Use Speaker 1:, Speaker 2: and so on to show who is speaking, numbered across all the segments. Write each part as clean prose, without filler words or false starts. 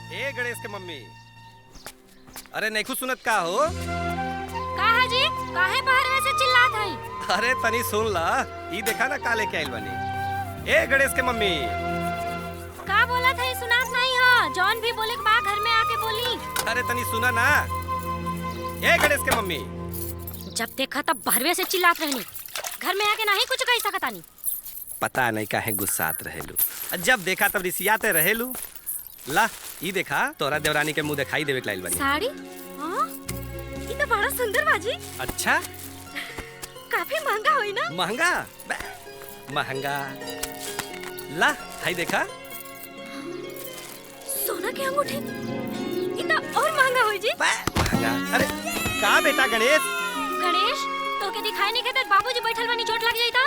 Speaker 1: ए गणेश के मम्मी, अरे नहीं कुछ सुनत का हो?
Speaker 2: काहे जी? काहे बाहर में से चिल्लात हई?
Speaker 1: अरे तनी सुन ला, ई देखा ना काले के आइल बनी। ए गणेश के मम्मी,
Speaker 2: का बोलत हई? सुनात नहीं हो। जौन भी बोले के बा घर में आके बोली।
Speaker 1: अरे तनी सुना ना। ए गणेश के मम्मी,
Speaker 2: जब देखा तब बाहर से चिल्लात रहनी, घर में आके नहीं कुछ कह सकतानी।
Speaker 1: पता नहीं काहे गुस्सात रहेलू, जब देखा तब रिसियाते रहेलू। ला ई देखा तोरा देवरानी के मुंह दिखाई देवे के लाइल बनी।
Speaker 2: साड़ी? हां, ई तो बड़ा सुंदर बाजी।
Speaker 1: अच्छा,
Speaker 2: काफी महंगा होई ना?
Speaker 1: महंगा? महंगा। ला हाई देखा।
Speaker 2: सोना के अंगूठी? ई तो और महंगा होई जी।
Speaker 1: महंगा? अरे का बेटा गणेश?
Speaker 2: गणेश, तोके दिखाई नहीं देत बाबूजी बैठल बनी, चोट लग जाई ता?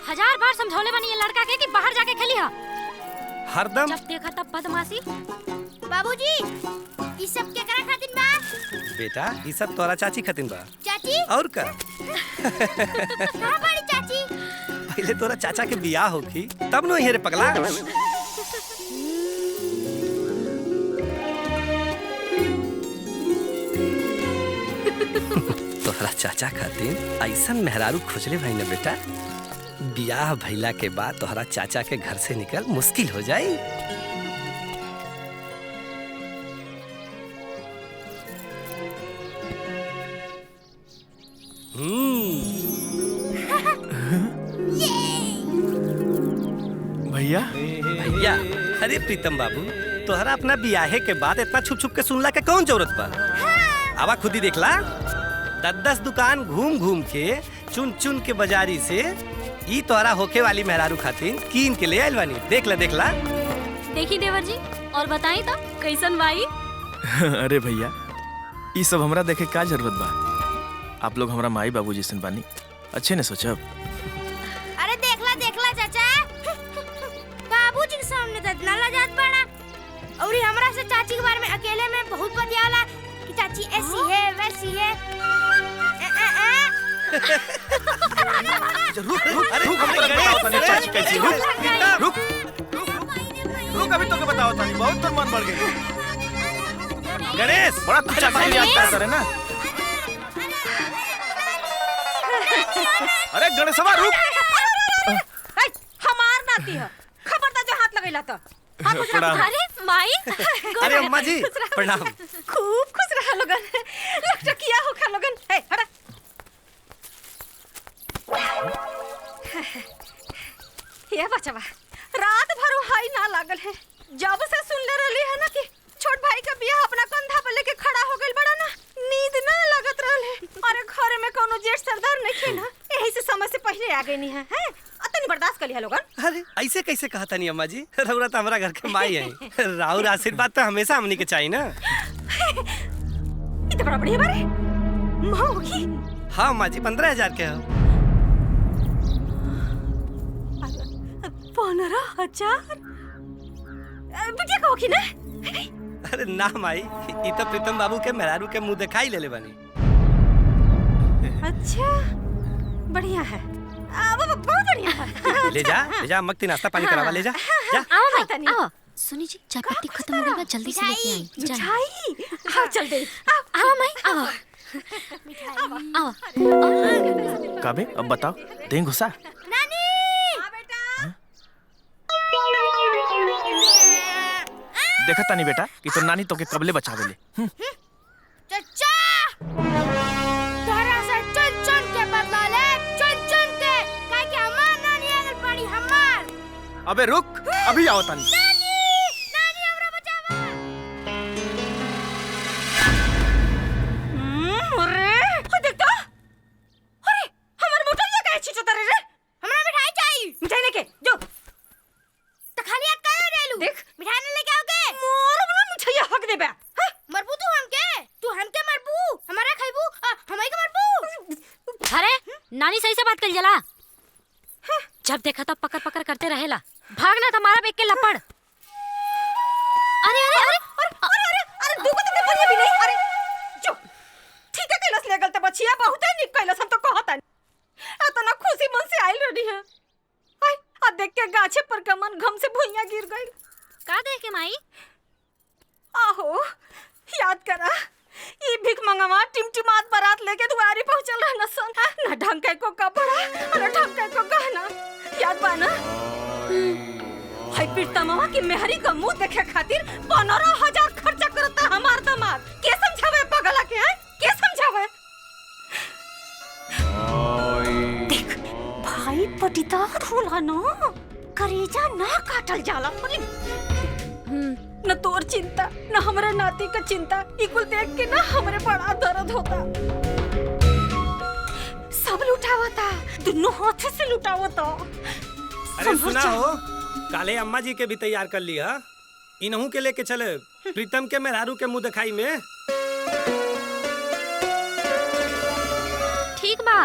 Speaker 2: हजार बार समझौले बनी ये लड़का के कि बाहर जाके खेली हा।
Speaker 1: हरदम
Speaker 2: जब देखा तब बदमाशी।
Speaker 3: बाबूजी, ई सब केकरा खातिर बा?
Speaker 1: बेटा ई सब तोरा चाची खातिर बा।
Speaker 3: चाची?
Speaker 1: और का?
Speaker 3: कहाँ बड़ी चाची?
Speaker 1: पहले तोरा चाचा के बियाह होखी तब नो ये रे पगला। तोहरा चाचा खातिर ऐसन मेहरारू खोजले भाई ना बेटा, बियाह भइला के बाद तोहरा चाचा के घर से निकल मुश्किल हो जाई।
Speaker 4: भैया
Speaker 1: भैया? अरे प्रीतम बाबू, तोहरा अपना बियाहे के बाद इतना छुप छुप के सुनला के कौन जरूरत बा? आवा खुद ही देखला। 10 दुकान घूम घूम के चुन चुन के बाजारी से ई तोहरा होके वाली मेहरारू खातिर कीन के ले आइल बानी। देखला देखला।
Speaker 2: देखी देवर जी, और बताई तो कैसन बाई?
Speaker 4: अरे भैया, ये सब हमरा देखे का जरूरत बा? आप लोग हमरा माई बाबू जैसन बानी, अच्छे ने सोचब।
Speaker 3: अरे देखला देखला चाचा, बाबूजी के सामने तो इतना लजात पड़ा, और ये हमरा से चाची के बारे में अकेले में बहुत बतियाला कि चाची ऐसी है वैसी है।
Speaker 4: रुक रुक अरे रुक, हम तोके बताओ तनी चाची कैसी है। रुक रुक, अभी तोके बताओ तनी, बहुत तोर मन बढ़ गई।
Speaker 1: गणेश
Speaker 4: बड़ा तू चाचा को याद करता रहे ना। अरे गणेशवा रुक।
Speaker 5: हमार नाती है, खबरदार जो हाथ लगैला तो।
Speaker 4: प्रणाम।
Speaker 2: अरे माई।
Speaker 1: अरे अम्मा जी प्रणाम।
Speaker 5: खूब खुश रहा लोगन, लखटकिया होखा लोगन। हे हटा। ये बचवा रात भर हाई ना लागल है, जब से सुन ले रही है ना कि छोट भाई का बियाह अपना कंधा पे लेके खड़ा हो गइल बड़ा ना, नींद ना लगत रहल है। अरे घर में कोनो जेठ सरदार नहीं खे ना, यही से समय से पहले आ गई नहीं है। हैं अतनी बर्दाश्त कर लिया लोगन।
Speaker 1: अरे ऐसे कैसे कहा था नहीं अम्मा जी? रउरा तो हमारा घर के माई है, राहुल आशीर्वाद तो हमेशा हमनी के चाहिए ना।
Speaker 5: इतना बड़ा बढ़िया बारे माँ होगी।
Speaker 1: हाँ अम्मा जी, 15,000 के हो।
Speaker 5: 15,000 बिटिया का होगी ना?
Speaker 1: अरे ना माई, ई तो प्रीतम बाबू के मेहरारू के मुंह दिखाई ले बानी।
Speaker 5: अच्छा बढ़िया है, बहुत बढ़िया है।
Speaker 1: ले जा मक्ती नाश्ता पानी करावा, ले जा जा।
Speaker 2: आओ माई, आओ। सुनी जी, चाय पत्ती खत्म हो गई बा, जल्दी से लेके आई।
Speaker 5: मिठाई आओ जल्दी।
Speaker 2: आओ माई, आओ। आओ।
Speaker 4: काबे अब बताओ, दें गुस्सा?
Speaker 3: नानी!
Speaker 4: देखा तानी बेटा कि तो नानी तो के कबले बचावे ले।
Speaker 3: चाचा! तोरा से चुन चुन के बदला ले, चुन चुन के, काहे कि हमार नानी आगल पड़ी हमार।
Speaker 4: अबे रुक, अभी आओ तानी।
Speaker 3: नानी हमरा बचावा।
Speaker 5: अरे देख तो, अरे हमार मोटरिया काहे छिचता रे?
Speaker 3: हमरा मिठाई चाहिए।
Speaker 5: मिठाई लेके जो।
Speaker 3: तो खाली हाथ काहे रेलू?
Speaker 5: देख
Speaker 3: मिठाई न लेके आओगे?
Speaker 5: मोर बना मिठाई हक देबे। हां
Speaker 3: मरबू तू हमके मरबू, हमारा खाइबू, हमई के मरबू।
Speaker 2: अरे नानी सही से बात कर जला। जब देखा तब पकड़ पकड़ करते रहेला, भागना तुम्हारा बेक के लपड़। अरे अरे
Speaker 5: अरे दुगो तो बढ़िया भी नहीं। अरे जो ठीक है कैलस ले गलते बचिया, बहुत है निक कैलस, हम तो कहता नहीं। इतना खुशी मन से आइल रही है। आई आ देख के गाछे पर कमन घम से भुइया गिर गई।
Speaker 2: का देखे माई?
Speaker 5: हो याद करा ये भिख मंगवा टिमटिमात बारात लेके दुआरी पहुंचल रहना सन ना ढंग के को कपड़ा और ढंग के को गहना याद बा ना हाय पीरतमवा की मेहरी का मुंह देखे खातिर 15,000 खर्चा करता हमार दामाद के समझावे पगला के है के समझावे देख भाई पटीदार होला ना करेजा ना काटल जाला न तोर चिंता न हमरे नाती का चिंता इकुल देख के ना हमरे बड़ा दर्द होता सब लुटावता दोनों हाथ से लुटावता
Speaker 1: अरे सुना हो काले अम्मा जी के भी तैयार कर लिया इन्हू के लेके चले प्रीतम के मेहरारू के मुंह दिखाई में
Speaker 2: ठीक बा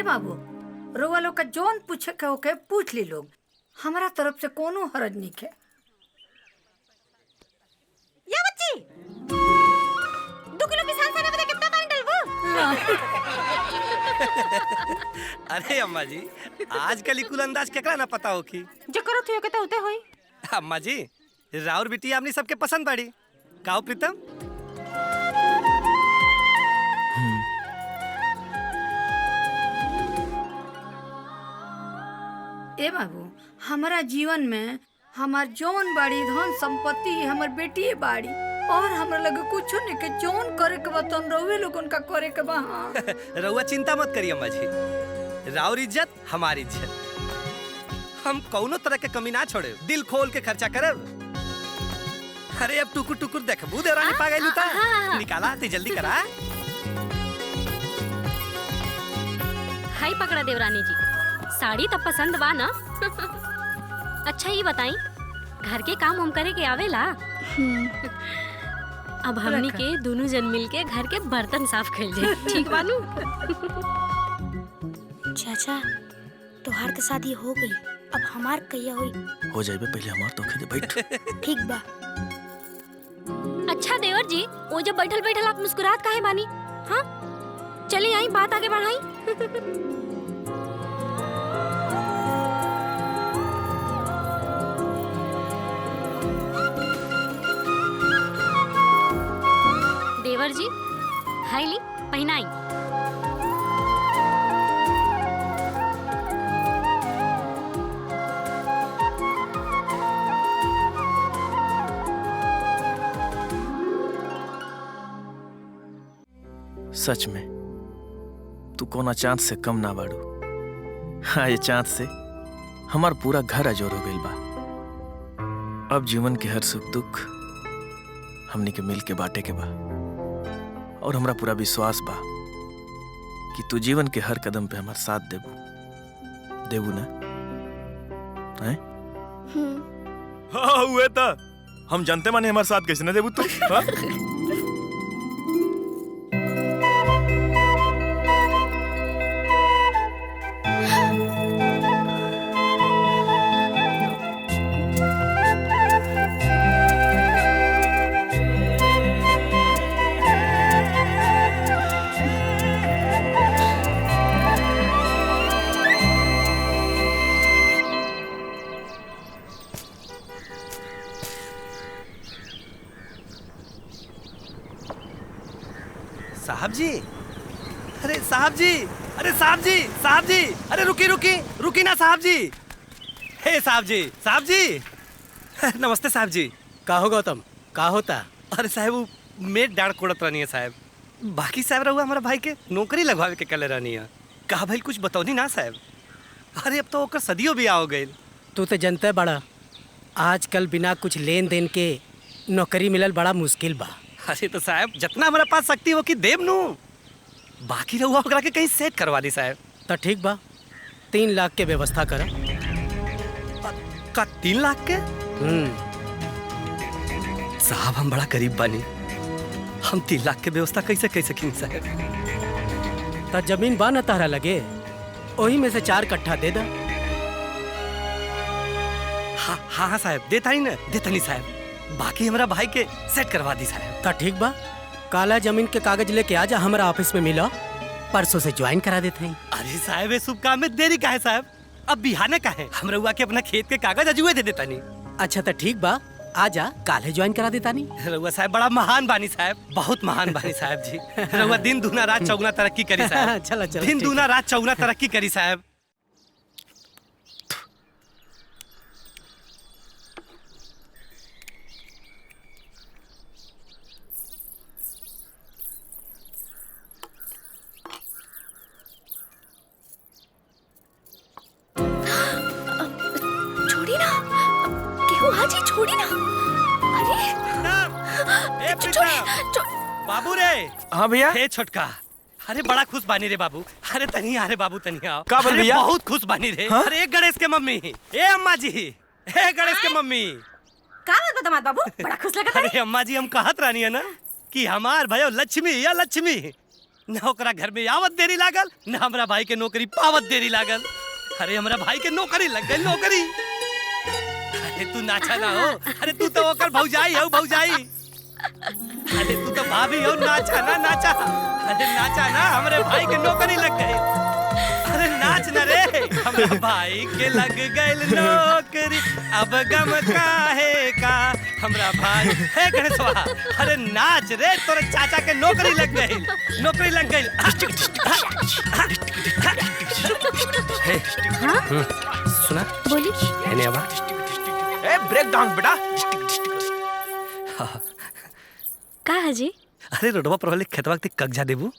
Speaker 6: बाबू रोवा लोग का जोन पूछे के होके पूछ ली लोग हमारा तरफ से कोनो हरज नहीं है
Speaker 5: या बच्ची 2 किलो पिसान खाने में कितना पानी डालबो
Speaker 1: अरे अम्मा जी आजकल कुल अंदाज केकरा ना पता हो की
Speaker 5: जो करो थियो के तो होते होई
Speaker 1: अम्मा जी राउर बिटिया हमनी सबके पसंद पड़ी काओ प्रीतम
Speaker 6: ए बाबू हमारा जीवन में हमार जौन बाड़ी धन संपत्ति हमार बेटी बाड़ी और हमरा लगे कुछ नहीं के जौन करे के बतन रहुए लोगन का करे के बा
Speaker 1: रहुआ चिंता मत करिए अम्मा जी राउर इज्जत हमारी इज्जत हम कौनो तरह के कमी ना छोड़े दिल खोल के खर्चा करब अरे अब टुकुर टुकुर देखबू देवरानी पागल उता निकाला ते जल्दी करा
Speaker 2: हाय पकड़ा देवरानी जी साड़ी तब पसंद बा ना अच्छा ये बताई घर के काम हम करे के आवेला अब हमनी के दोनों जन मिल के घर के बर्तन साफ कर ले ठीक बानू
Speaker 3: चाचा तोहार के शादी हो गई अब हमार कहिया होई
Speaker 4: हो जाइबे पहले हमार तो खेदे बैठ
Speaker 3: ठीक बा
Speaker 2: अच्छा देवर जी वो जब बैठल बैठल आप मुस्कुरात काहे बानी हाँ चलिए आई बात आगे बढ़ाई देवर जी हाईली पहनाई
Speaker 4: सच में तू कोना चांद से कम ना बाड़ू हाँ ये चांद से हमार पूरा घर अजोर हो गइल बा अब जीवन के हर सुख दुख हमनी के मिल के बांटे के बा और हमरा पूरा विश्वास बा कि तू जीवन के हर कदम पे हमार साथ देबू ना हैं हाँ हुए था हम जानते माने हमारे साथ कैसे ना देबू तू हाँ?
Speaker 1: साहब जी अरे साहब जी अरे साहब जी साहब जी अरे रुकी रुकी रुकी ना साहब जी हे साहब जी नमस्ते साहब जी
Speaker 7: का हो गौतम का होता
Speaker 1: अरे साहब वो मेट डाड़ कोड़त रहनी है साहब बाकी साहब रहुआ हमारा भाई के नौकरी लगवावे के कले रहनी है कहा भाई कुछ बताओ नहीं ना साहब अरे अब तो ओकर सदियों भी आओ गए
Speaker 7: तू तो जनते बड़ा आजकल बिना कुछ लेन देन के नौकरी मिलल बड़ा मुश्किल बा।
Speaker 1: अरे तो साहब जितना हमारे पास शक्ति हो कि देव नू, बाकी रहुआ ओकरा के कहीं सेट करवा दी साहब।
Speaker 7: तो ठीक बा, 3 लाख के व्यवस्था कर।
Speaker 1: का 3 लाख के? साहब हम बड़ा गरीब बानी, हम 3 लाख के व्यवस्था कैसे कैसे सकीं साहब?
Speaker 7: तो जमीन बा न तारा लगे, वही में से 4 कट्ठा दे दा।
Speaker 1: हाँ हाँ हाँ साहब, देता ही ना, देता नहीं साहब। बाकी हमारा भाई के सेट करवा दी साहब।
Speaker 7: तो ठीक बा, काला जमीन के कागज लेके आ जा, हमारा ऑफिस में मिला, परसों से ज्वाइन करा देते हैं।
Speaker 1: अरे साहब ये शुभ काम में देरी का है साहब? अब बिहाने का है, हम रहुआ के अपना खेत के कागज अजुए दे देता नहीं।
Speaker 7: अच्छा तो ठीक बा, आ जा, काले ज्वाइन करा देता नहीं।
Speaker 1: रहुआ साहब बड़ा महान बानी साहब, बहुत महान बानी साहब जी। रहुआ दिन दूना रात चौगुना तरक्की करी साहब।
Speaker 7: चला चला,
Speaker 1: दिन
Speaker 7: ठीक
Speaker 1: दूना रात चौगुना तरक्की करी साहब।
Speaker 3: छोड़ी ना, केहू हाजी छोड़ी ना। अरे
Speaker 1: ए प्रीतम, बाबू रे।
Speaker 4: हाँ भैया।
Speaker 1: हे छोटका, अरे बड़ा खुश बानी रे बाबू। अरे तनी आ रे बाबू, तनी आओ।
Speaker 4: का बोल
Speaker 1: अरे
Speaker 4: भैया?
Speaker 1: बहुत खुश बानी रे।
Speaker 4: हाँ?
Speaker 1: अरे गणेश के मम्मी, ए अम्मा जी, हे गणेश के मम्मी।
Speaker 5: का बात बता बाबू, बड़ा खुश लगा
Speaker 1: अरे अम्मा जी, हम कहत रानी है ना कि हमार भयो लक्ष्मी या लक्ष्मी, न ओकरा घर में आवत देरी लागल, न हमरा भाई के नौकरी पावत देरी लागल। अरे हमरा भाई के नौकरी लग गई, नौकरी। अरे तू नाचा ना हो, अरे तू तो ओकर भौजाई हो, भौजाई। अरे तू तो भाभी हो, नाचा ना, नाचा। अरे नाचा ना, हमरे भाई के नौकरी लग गई। अरे नाच ना रे, हमरा भाई के लग गई नौकरी, अब गम काहे का हमरा भाई। हे गणेशवा, अरे नाच रे, तोरे चाचा के नौकरी लग गई, नौकरी लग गई। हे, सुना?
Speaker 3: बोली।
Speaker 1: है नहीं आवा?
Speaker 4: ए ब्रेक डाउन बेटा।
Speaker 2: का है जी?
Speaker 1: अरे रोडवा पर वाले खेतवा के कागजा देबू।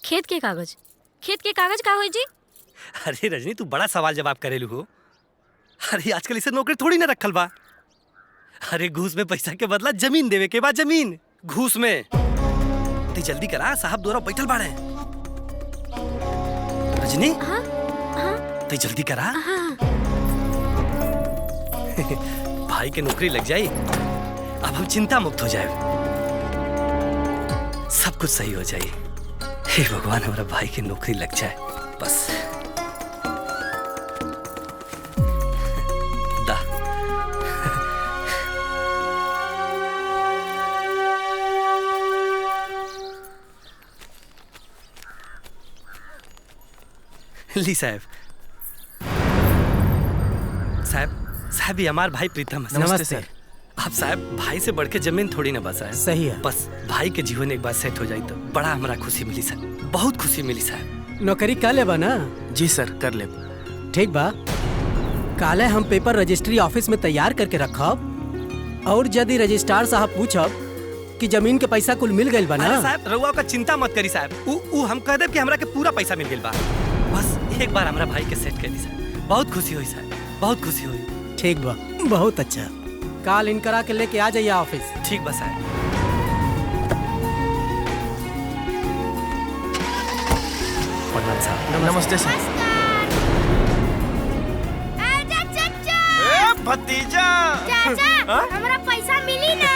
Speaker 2: खेत के कागज? खेत के कागज का होई जी?
Speaker 1: अरे रजनी, तू बड़ा सवाल जवाब करेलू हो। अरे आजकल इसे नौकरी थोड़ी ना रखल बा। अरे घूस में पैसा के बदला जमीन देवे के बाद जमीन घूस में। ते जल्दी करा, साहब दोरा बैठल बाड़े। रजनी,
Speaker 2: हाँ हाँ
Speaker 1: ते जल्दी करा।
Speaker 2: हाँ।
Speaker 1: भाई के नौकरी लग जाए, अब हम चिंता मुक्त हो जाए, सब कुछ सही हो जाए। हे भगवान, हमारा भाई की नौकरी लग जाए बस। दा ली साहब। साहब ये हमार भाई प्रीतम है।
Speaker 7: नमस्ते सर।
Speaker 1: आप साहब, भाई से बढ़ के जमीन थोड़ी ना बसा है।
Speaker 7: सही है।
Speaker 1: बस भाई के जीवन एक बार सेट हो जाए तो बड़ा हमारा खुशी मिली सर, बहुत खुशी मिली साहब।
Speaker 7: नौकरी कर ले बा ना?
Speaker 4: जी सर, कर ले।
Speaker 7: ठीक बा, काले हम पेपर रजिस्ट्री ऑफिस में तैयार करके रखब, और यदि रजिस्ट्रार साहब पूछब कि जमीन के पैसा कुल मिल गइल बा ना?
Speaker 1: अरे साहब, रउआ का चिंता मत करी साहब, उ हम कह देब कि हमरा के पूरा पैसा मिल गइल बा। बस एक बार हमरा भाई के सेट कर दी साहब, बहुत खुशी हुई साहब, बहुत खुशी हुई।
Speaker 7: ठीक बा, बहुत अच्छा। काल इनकरा के लेके आ जाइए ऑफिस।
Speaker 1: ठीक बा साहब। प्रणाम साहब।
Speaker 4: नमस्ते सर।
Speaker 3: आजा चाचा।
Speaker 4: ए भतीजा।
Speaker 3: चाचा, हमरा पैसा मिली ना?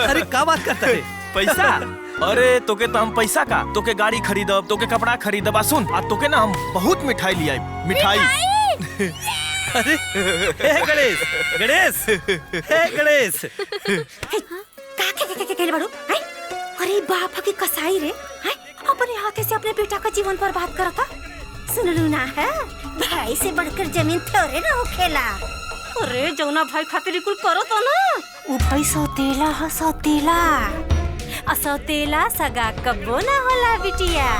Speaker 1: अरे क्या बात करता है?
Speaker 4: पैसा? अरे तोके तो हम पैसा का, तोके गाड़ी खरीदब, तोके कपड़ा खरीदब। आ सुन, आ तोके ना हम बहुत मिठाई लियाई, मिठाई।
Speaker 1: अरे हे गणेश, गणेश, हे गणेश।
Speaker 5: का के बड़ो? हैं? अरे बाप की कसाई रे, हैं? अपने हाथे से अपने बेटा का जीवन बर्बाद करता। सुन लू ना, है भाई से बढ़कर जमीन थोड़े ना होखेला। अरे जौना भाई खातिर कुल करो तो ना, वो भाई सौतेला है, सौतेला। असौतेला सगा कब्बो ना होला बिटिया।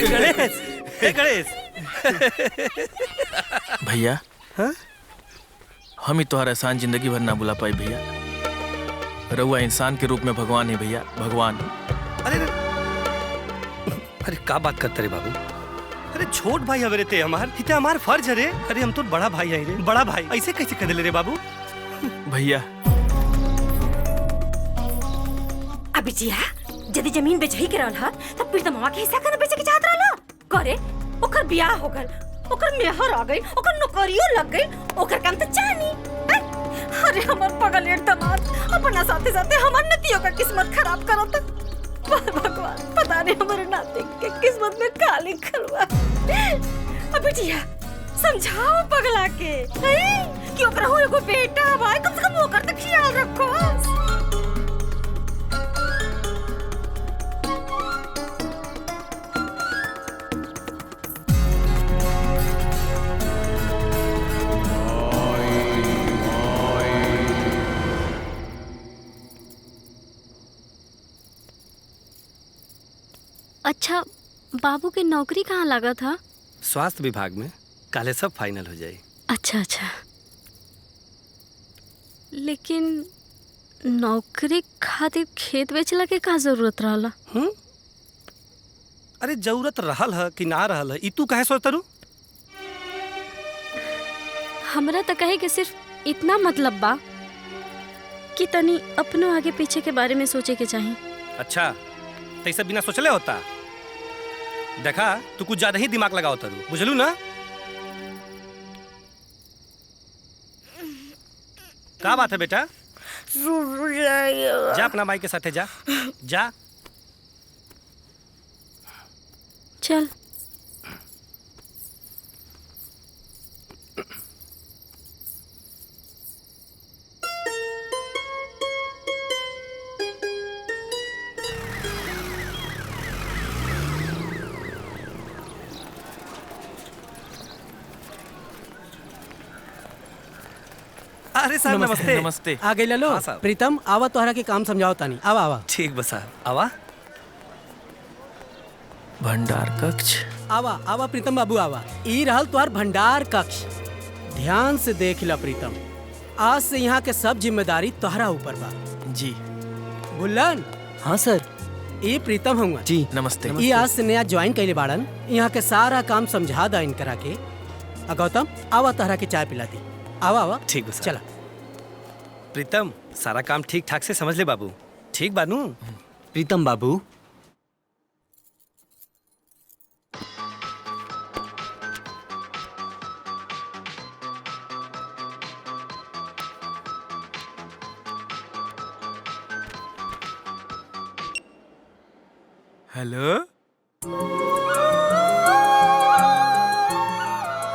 Speaker 1: गणेश, हे गणेश।
Speaker 4: भैया, हम ही तोहरा एहसान जिंदगी भर ना बुला पाई भैया। रउआ इंसान के रूप में भगवान है भैया, भगवान।
Speaker 1: अरे अरे का बात करते रे बाबू? अरे छोट भाई हवे ते हमार, इते हमार फर्ज है रे। अरे हम तो बड़ा भाई है रे, बड़ा भाई। ऐसे कैसे कर ले रे बाबू?
Speaker 4: भैया
Speaker 5: अभी जिया यदि जमीन बेचही के रहल ह तब प्रीतमवा के हिस्सा कर बेचे के चाहत रहल करे। ओकर बियाह हो गल, ओकर मेहर आ गई, ओकर नौकरियों लग गई, ओकर काम तो जानी। अरे हमर पगलेर दामाद अपना साथे साथे हमर नतियों का किस्मत खराब करत। भगवान पता नहीं हमारे नाते के किस्मत में का लिखल बा। अभी जिया समझाओ पगला के कि ओकरा हो एगो बेटा भाई, कम से कम ओकर तक ख्याल रखो।
Speaker 2: अच्छा, बाबू के नौकरी कहाँ लगा था?
Speaker 1: स्वास्थ्य विभाग में। काले सब फाइनल हो जाए।
Speaker 2: अच्छा अच्छा, लेकिन नौकरी खातिर खेत बेचला के का जरूरत रहला?
Speaker 1: अरे जरूरत रहल है कि ना रहल है ई तू काहे सोचत रू?
Speaker 2: हमरा तो कहे कि सिर्फ इतना मतलब बा कि तनी अपनों आगे पीछे के बारे में सोचे के चाहिए।
Speaker 1: अच्छा, तो सब बिना सोचले होता? देखा तू कुछ ज्यादा ही दिमाग लगाओ तरू, बुझलू ना? क्या बात है बेटा? जा अपना भाई के साथे जा जा।
Speaker 2: चल।
Speaker 1: अरे साहब नमस्ते।
Speaker 4: नमस्ते।
Speaker 7: आ गई लो।
Speaker 1: हाँ साहब।
Speaker 7: प्रीतम आवा तोहरा के काम समझाओ तानी। आवा आवा।
Speaker 1: ठीक बसा आवा।
Speaker 4: भंडार कक्ष।
Speaker 7: आवा आवा प्रीतम बाबू आवा। ई रहल तोहर भंडार कक्ष। ध्यान से देख ला प्रीतम, आज से यहाँ के सब जिम्मेदारी तोहरा ऊपर बा।
Speaker 4: जी
Speaker 7: बुल्लन।
Speaker 8: हाँ सर।
Speaker 7: ई प्रीतम हुआ
Speaker 8: जी
Speaker 4: नमस्ते।
Speaker 7: ई आज से नया ज्वाइन कैले बाड़न। यहाँ के सारा काम समझा दा इन करा के। गौतम आवा तोहरा के चाय पिला दी। आवा आवा।
Speaker 1: ठीक बसा।
Speaker 7: चला।
Speaker 1: प्रीतम सारा काम ठीक ठाक से समझ ले बाबू। ठीक बानू?
Speaker 8: प्रीतम बाबू,
Speaker 4: हेलो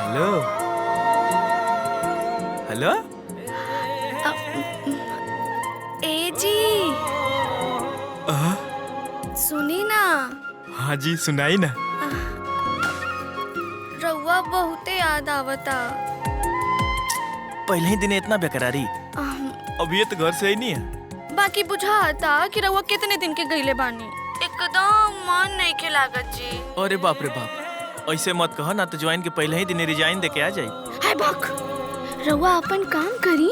Speaker 4: हेलो हेलो।
Speaker 3: ए जी सुनी ना,
Speaker 4: हाँ जी सुनाई ना।
Speaker 3: रउआ बहुते याद आवता।
Speaker 4: पहले ही दिन इतना बेकरारी, अभी ये तो घर से ही नहीं है।
Speaker 3: बाकी बुझाता कि रउआ कितने दिन के गईले बानी। एकदम मन नहीं के लागत जी।
Speaker 4: अरे बाप रे बाप, ऐसे मत कहो ना, तो ज्वाइन के पहले ही दिन रिजाइन दे के आ जाई।
Speaker 3: है बक, रउआ अपन काम करी,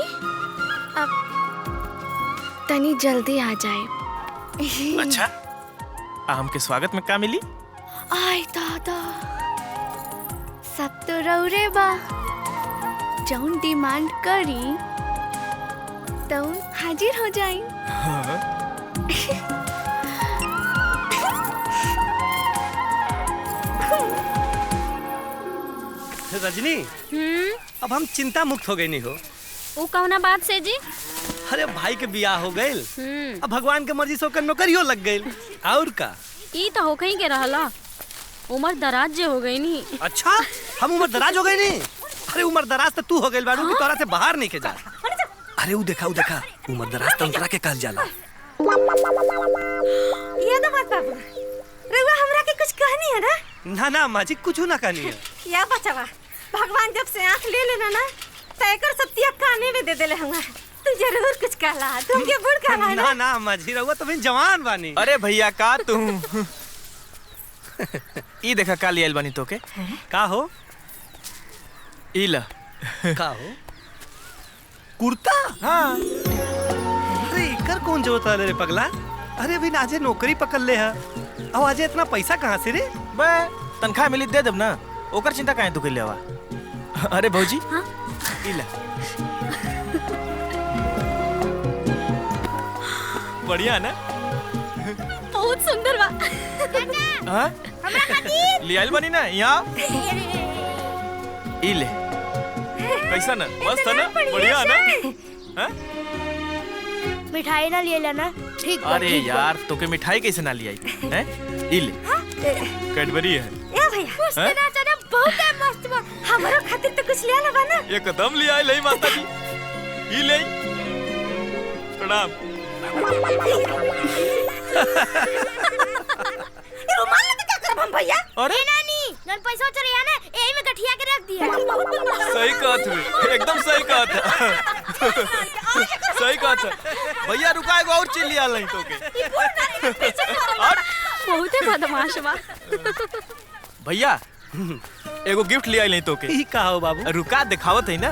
Speaker 3: अब तनी जल्दी आ जाए।
Speaker 4: अच्छा, हमके स्वागत में का मिली?
Speaker 3: आय दादा, सब तो रउरे बा। जौन डिमांड करी तौन हाजिर हो जाई।
Speaker 1: रजनी, अब हम चिंता मुक्त हो गई नहीं हो?
Speaker 2: वो कौना बात से जी?
Speaker 1: अरे भाई के बियाह हो गए, अब भगवान के मर्जी से ओकर नौकरियों लग गई। और का?
Speaker 2: ई तो होके ही के रहला। उम्र दराज जे हो गई नी।
Speaker 1: अच्छा, हम उम्र दराज हो गए नहीं? अरे उम्र दराज तो तू हो गई बारू कि तोरा से बाहर नहीं के जा। अरे वो देखा उम्र दराज तो उनकरा के कहल जाला।
Speaker 5: ये तो मत बाबू, रउआ हमरा के कुछ कहनी है ना?
Speaker 1: ना ना माँ जी, कुछ ना कहनी है।
Speaker 5: या बचवा, भगवान जब से आँख ले लेना ना, तैकर सत्या काने में दे देले हमरा। तू जरूर कुछ कहला, तुम के बुढ़ कहला
Speaker 1: ना ना माँ जी, रउआ तो भी जवान बानी।
Speaker 4: अरे भैया का तू ई देखा का लियल बानी तोके।
Speaker 1: का हो?
Speaker 4: ई ला।
Speaker 1: का हो? कुर्ता?
Speaker 4: हाँ।
Speaker 1: अरे इकर कौन जरूरत है रे पगला? अरे अभी नाजे नौकरी पकड़ ले है। अब आज इतना पैसा कहाँ से रे?
Speaker 4: बे तनख्वाह मिली दे देब ना, ओकर चिंता काहे तू कइले हवा। अरे भौजी ई ले। बढ़िया ना?
Speaker 2: बहुत सुंदर बा।
Speaker 4: हां
Speaker 3: हमरा खातिर
Speaker 4: ले आइल बनी ना यहाँ। ई ले। कैसा ना? मस्त है ना? बढ़िया ना? हाँ?
Speaker 3: मिठाई ना ले लेना। ठीक बा,
Speaker 4: अरे
Speaker 3: ठीक बा।
Speaker 4: यार तोके मिठाई कैसे ना ली आई हैं? ई ले। कैडबरी है।
Speaker 5: ए भैया
Speaker 3: मस्त ना चना बहुत है, मस्त बा।
Speaker 5: हमारो खातिर तो कुछ ले आला ना।
Speaker 4: एकदम ले आई लई माता जी। ई ले। प्रणाम।
Speaker 5: रुमाल लेके क्या करब हम भैया?
Speaker 4: अरे
Speaker 3: ए नानी, जन पैसा चोरिया ना एही में गठिया के रख दिया।
Speaker 4: सही कहत है, एकदम सही कहत है। सही कहत है। भैया रुका एगो और चीज लिया लई तोके। और
Speaker 2: बहुते बदमाश बा।
Speaker 4: भैया एगो गिफ्ट ले आई लई तोके।
Speaker 1: ई का हो बाबू?
Speaker 4: रुका दिखावत है ना।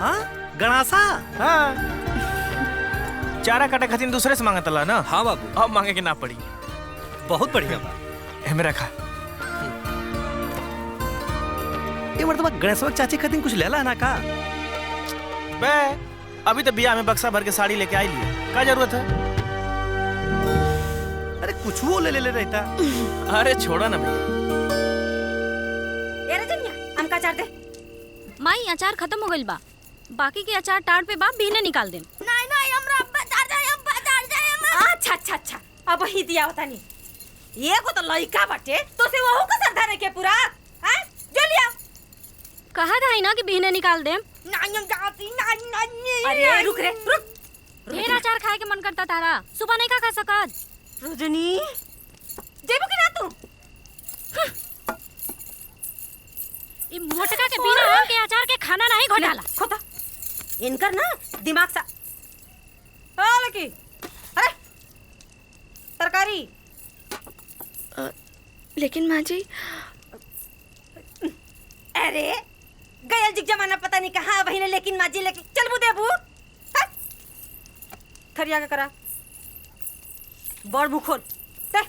Speaker 1: हाँ गणासा।
Speaker 4: हाँ चारा काटे खातिर दूसरे से मांगत ला ना।
Speaker 1: हाँ बाबू
Speaker 4: अब मांगे के ना पड़ी।
Speaker 1: बहुत बढ़िया बा।
Speaker 4: एमे रखा।
Speaker 1: ये मर्दबा गणेशवा के चाची खातिर कुछ लेला है ना का?
Speaker 4: बे अभी तो बियाह में बक्सा भर के साड़ी लेके आई लिए, क्या जरूरत है?
Speaker 1: अरे कुछ वो ले रहता।
Speaker 4: अरे छोड़ा ना भैया।
Speaker 5: ए रजनिया हमका चार दे।
Speaker 2: माई अचार खत्म हो गइल बा, बाकी के अचार टाड़ पे बा बीने निकाल देम।
Speaker 3: नहीं नहीं हमरा बता जाए हम।
Speaker 5: अच्छा अब ही दिया होता नहीं। ये को तो लइका बाटे तो से वहू का सर धरे के पूरा हैं? जो लिया।
Speaker 2: कहा था ना कि बीने निकाल देम।
Speaker 3: नहीं हम जाती नहीं।
Speaker 5: अरे रुक रे रुक।
Speaker 2: ढेर अचार खाए के मन करता तारा, सुबह नहीं खा सकत।
Speaker 5: रजनी जेबू कि ना तू?
Speaker 2: ई मोटका के बिना आम के अचार के खाना नहीं घोटाला।
Speaker 5: खोता इनकर ना दिमाग सा। हां लकी। अरे तरकारी।
Speaker 3: लेकिन माँ जी।
Speaker 5: अरे गयल जुग जमाना पता नहीं कहाँ बहिने, लेकिन माजी लेकिन चल बू देबू। खरिया के करा बड़ मुंह खोल दे।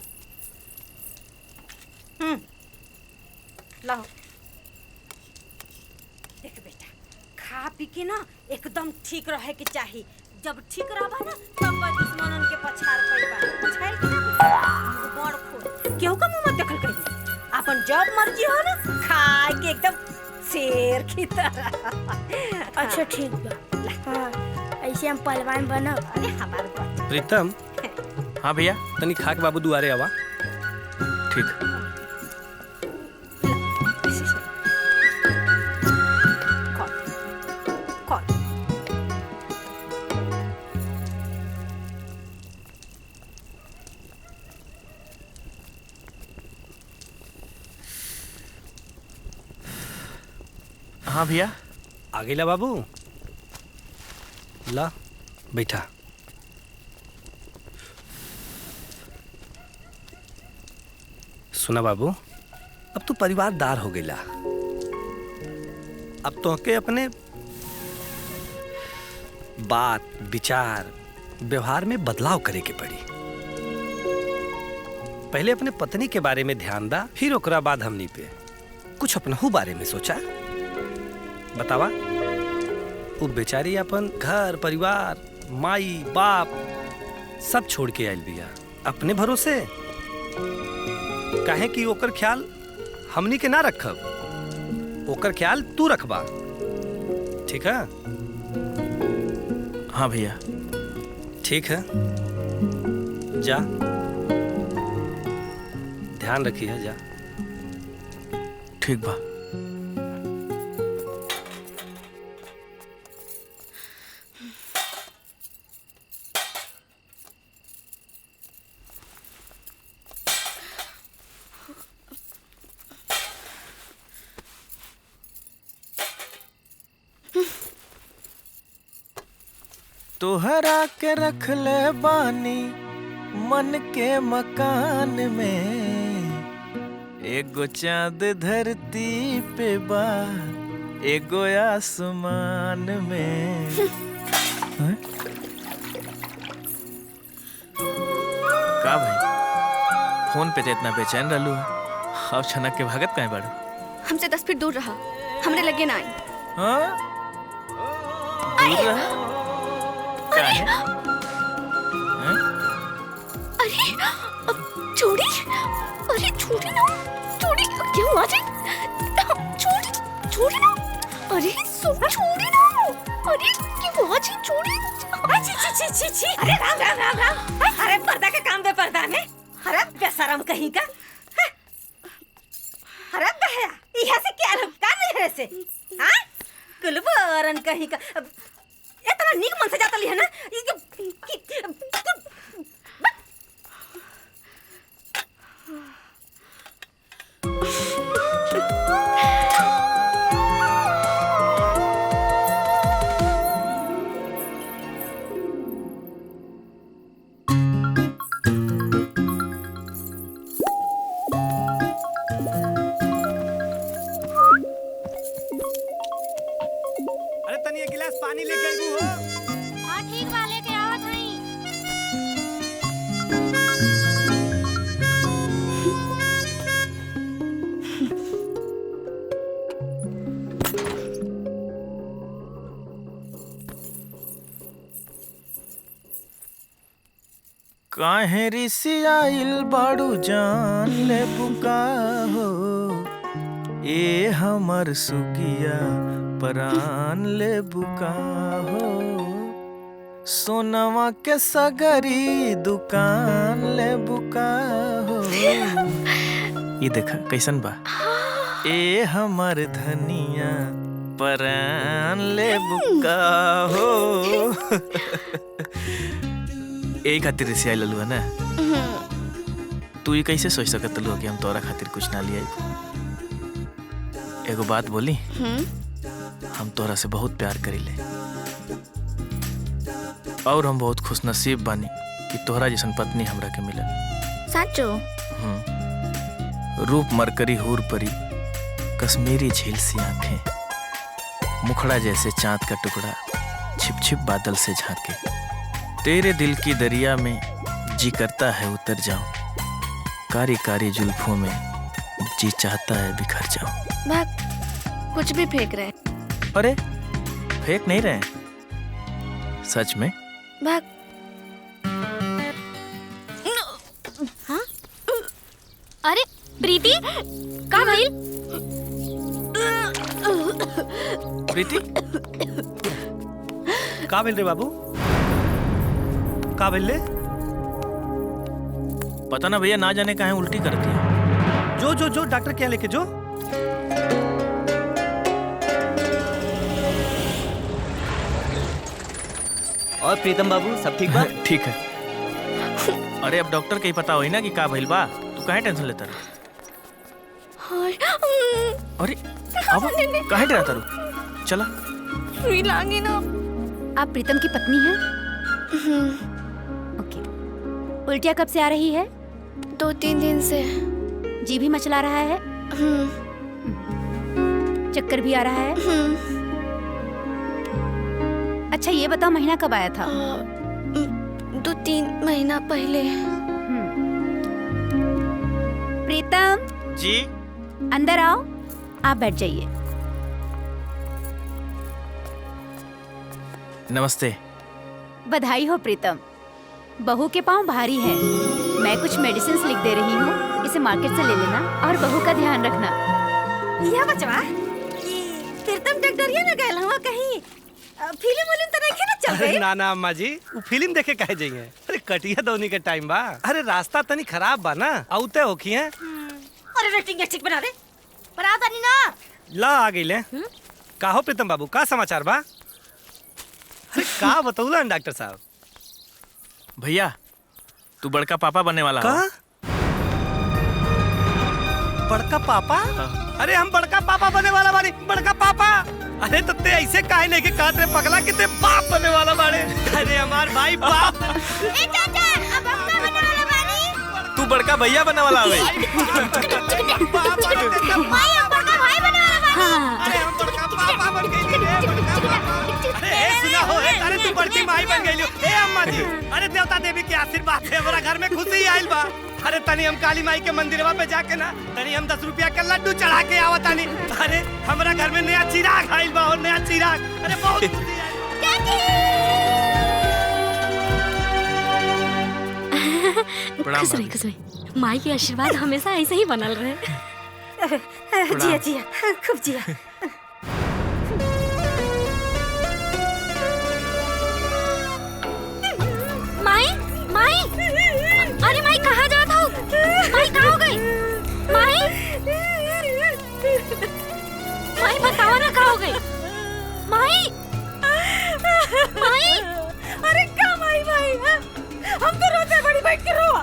Speaker 5: लाओ देख बेटा, खा पी के ना एकदम ठीक रहे के चाहिए। जब ठीक रहबा ना तब दुश्मनन के पछाड़ पइबा। पछाड़ के ना बड़ खोल केहू का मुंह मत देखल करी। अपन जब मर्जी हो ना खा के एकदम शेर की तरह।
Speaker 3: अच्छा ठीक बा। हाँ ऐसे हम पहलवान बनब।
Speaker 5: अरे हमारे बात
Speaker 1: प्रीतम
Speaker 4: हाँ भैया
Speaker 1: तनी खाक बाबू दुआरे आवा।
Speaker 4: ठीक। हाँ भैया
Speaker 1: आगे ला बाबू, ला बैठा। सुना बाबू, अब तू परिवारदार हो गईला। अब तो के अपने बात विचार व्यवहार में बदलाव करे के पड़ी। पहले अपने पत्नी के बारे में ध्यान दा, फिर ओकरा बाद हमनी पे कुछ अपनहु बारे में सोचा। बतावा, वो बेचारी अपन घर परिवार माई बाप सब छोड़ के आयल बिया अपने भरोसे। काहे कि ओकर ख्याल हमनी के ना रखब, ओकर ख्याल तू रखबा। ठीक है?
Speaker 4: हाँ भैया
Speaker 1: ठीक है, जा ध्यान रखिए। जा
Speaker 4: ठीक बा। तोहरा के रख ले बानी मन के मकान में, एगो चांद धरती पे बा एगो आसमान में। का भाई फोन पे तो इतना बेचैन रहलू है, अब छनक के भागत कहीं बाड़ू?
Speaker 3: हमसे 10 फीट दूर रहा, हमरे लगे ना आई।
Speaker 4: हाँ? दूर रहा? क्या है? हैं?
Speaker 3: अरे छोड़ी, अरे छोड़ी ना, छोड़ी क्यों आ जाए? छोड़ी छोड़ी ना, अरे सुन छोड़ी ना, अरे क्यों आ जाए? छोड़ी छी छी छी छी, अरे राम राम राम राम, अरे पर्दा का काम दे पर्दा में, अरे बेशरम कहीं का, अरे बहया यहाँ से क्या का नहीं है से, हाँ कुलबरन कहीं का, इतना नीक मन से जाता ली है ना,
Speaker 1: अरे तनी एक गिलास पानी लेके आइबू हो।
Speaker 2: हाँ ठीक बा, लेके आवत हई।
Speaker 4: काहे रिसियाइल बाड़ू जान ले बुका हो, ए हमर सुगिया परान ले बुका हो, सोनवा के सगरी दुकान ले बुका हो। ये देखा कैसन बा, ए हमर धनिया परान ले बुका हो। यही खातिर रिसिया ललू है ना? तू ये कैसे सोच सकत लू कि हम तोरा खातिर कुछ ना लिया? एगो बात बोली, हम तोरा से बहुत प्यार करीले और हम बहुत खुशनसीब बानी कि तोहरा जैसन पत्नी हमरा के मिलल।
Speaker 3: साचो?
Speaker 4: रूप मरकरी हूर परी, कश्मीरी झील सी आंखें, मुखड़ा जैसे चांद का टुकड़ा छिप छिप बादल से झांके, तेरे दिल की दरिया में जी करता है उतर जाऊं, कारी कारी जुल्फों में जी चाहता है बिखर जाऊं।
Speaker 3: भाग, कुछ भी फेंक रहे।
Speaker 4: अरे फेंक नहीं रहे, सच में।
Speaker 3: भाग।
Speaker 2: हाँ? अरे प्रीति, का भइल?
Speaker 4: प्रीति,
Speaker 1: का भेल रे बाबू? का भेल ले?
Speaker 4: पता ना भैया, ना जाने काहे उल्टी करती है।
Speaker 1: जो जो जो डॉक्टर क्या लेके जो।
Speaker 8: और प्रीतम बाबू सब ठीक बा?
Speaker 4: ठीक है। अरे अब डॉक्टर के ही पता होई ना कि का भइल बा, तू काहे टेंशन लेता रहे? अरे अब काहे डरता रू? चला।
Speaker 3: लागी ना।
Speaker 2: आप प्रीतम की पत्नी हैं? ओके। उल्टियाँ कब से आ रही है?
Speaker 3: 2-3 दिन से।
Speaker 2: जी भी मचला रहा है? चक्कर भी आ रहा है? अच्छा ये बताओ, महीना कब आया था?
Speaker 3: 2-3 महीना पहले।
Speaker 2: प्रीतम
Speaker 4: जी,
Speaker 2: अंदर आओ, आप बैठ जाइए।
Speaker 4: नमस्ते।
Speaker 2: बधाई हो प्रीतम, बहू के पाँव भारी है। मैं कुछ मेडिसिन लिख दे रही हूँ, इसे मार्केट से ले लेना और बहू का ध्यान रखना।
Speaker 5: यह बचवा प्रीतम डॉक्टरिया में गए हुआ कहीं फिल्म उलिम तो नहीं ना चल
Speaker 1: अरे
Speaker 5: रही?
Speaker 1: ना ना अम्मा जी, वो फिल्म देखे काहे जाइए? अरे कटिया दौनी के टाइम बा। अरे रास्ता तनी खराब बा ना, आउते होखी हैं।
Speaker 5: अरे रेटिंग ठीक बना दे, बना दनी ना।
Speaker 1: ला आ गई ले। का हो प्रीतम बाबू, का समाचार बा? अरे का बतौला डॉक्टर साहब?
Speaker 4: भैया तू बड़का पापा बनने वाला
Speaker 1: का?
Speaker 4: हो।
Speaker 1: बड़का पापा? अरे हम बड़का पापा बने वाला बानी, बड़का पापा। अरे तो ते ऐसे काहे नहीं के कहत रे पगला कि ते बाप बने वाला बाड़े? अरे हमार भाई बाप।
Speaker 3: ए चाचा, अब हम का बनने वाला बानी?
Speaker 4: तू बड़का भैया बनने वाला है।
Speaker 3: भाई हम बड़का भाई बनने वाला बानी।
Speaker 1: अरे हम बड़का पापा बन गए रे, बड़का अरे ए सुना हो ए तारे तू बड़की माई बन गइलो ए अम्मा जी। अरे देवता देवी के आशीर्वाद से हमरा घर में खुशी आइल बा। अरे तनी हम काली माई के मंदिरवा पे जाके ना तनी हम 10 रुपया के लड्डू चढ़ा के आवतानी। अरे हमरा घर में नया चिराग आइल बा और नया चिराग। अरे बहुत खुशी आइल।
Speaker 2: खुश रही माई के आशीर्वाद हमेशा ऐसे ही बनल रहे।
Speaker 5: जिया जिया खूब जिया।
Speaker 2: माई माई अरे माई कहाँ जात हो? माई कहाँ हो गई? माई माई बताओ ना कहाँ हो गई? माई माई
Speaker 5: अरे क्या माई माई हम तो रोते बड़ी बैठ के रोवा।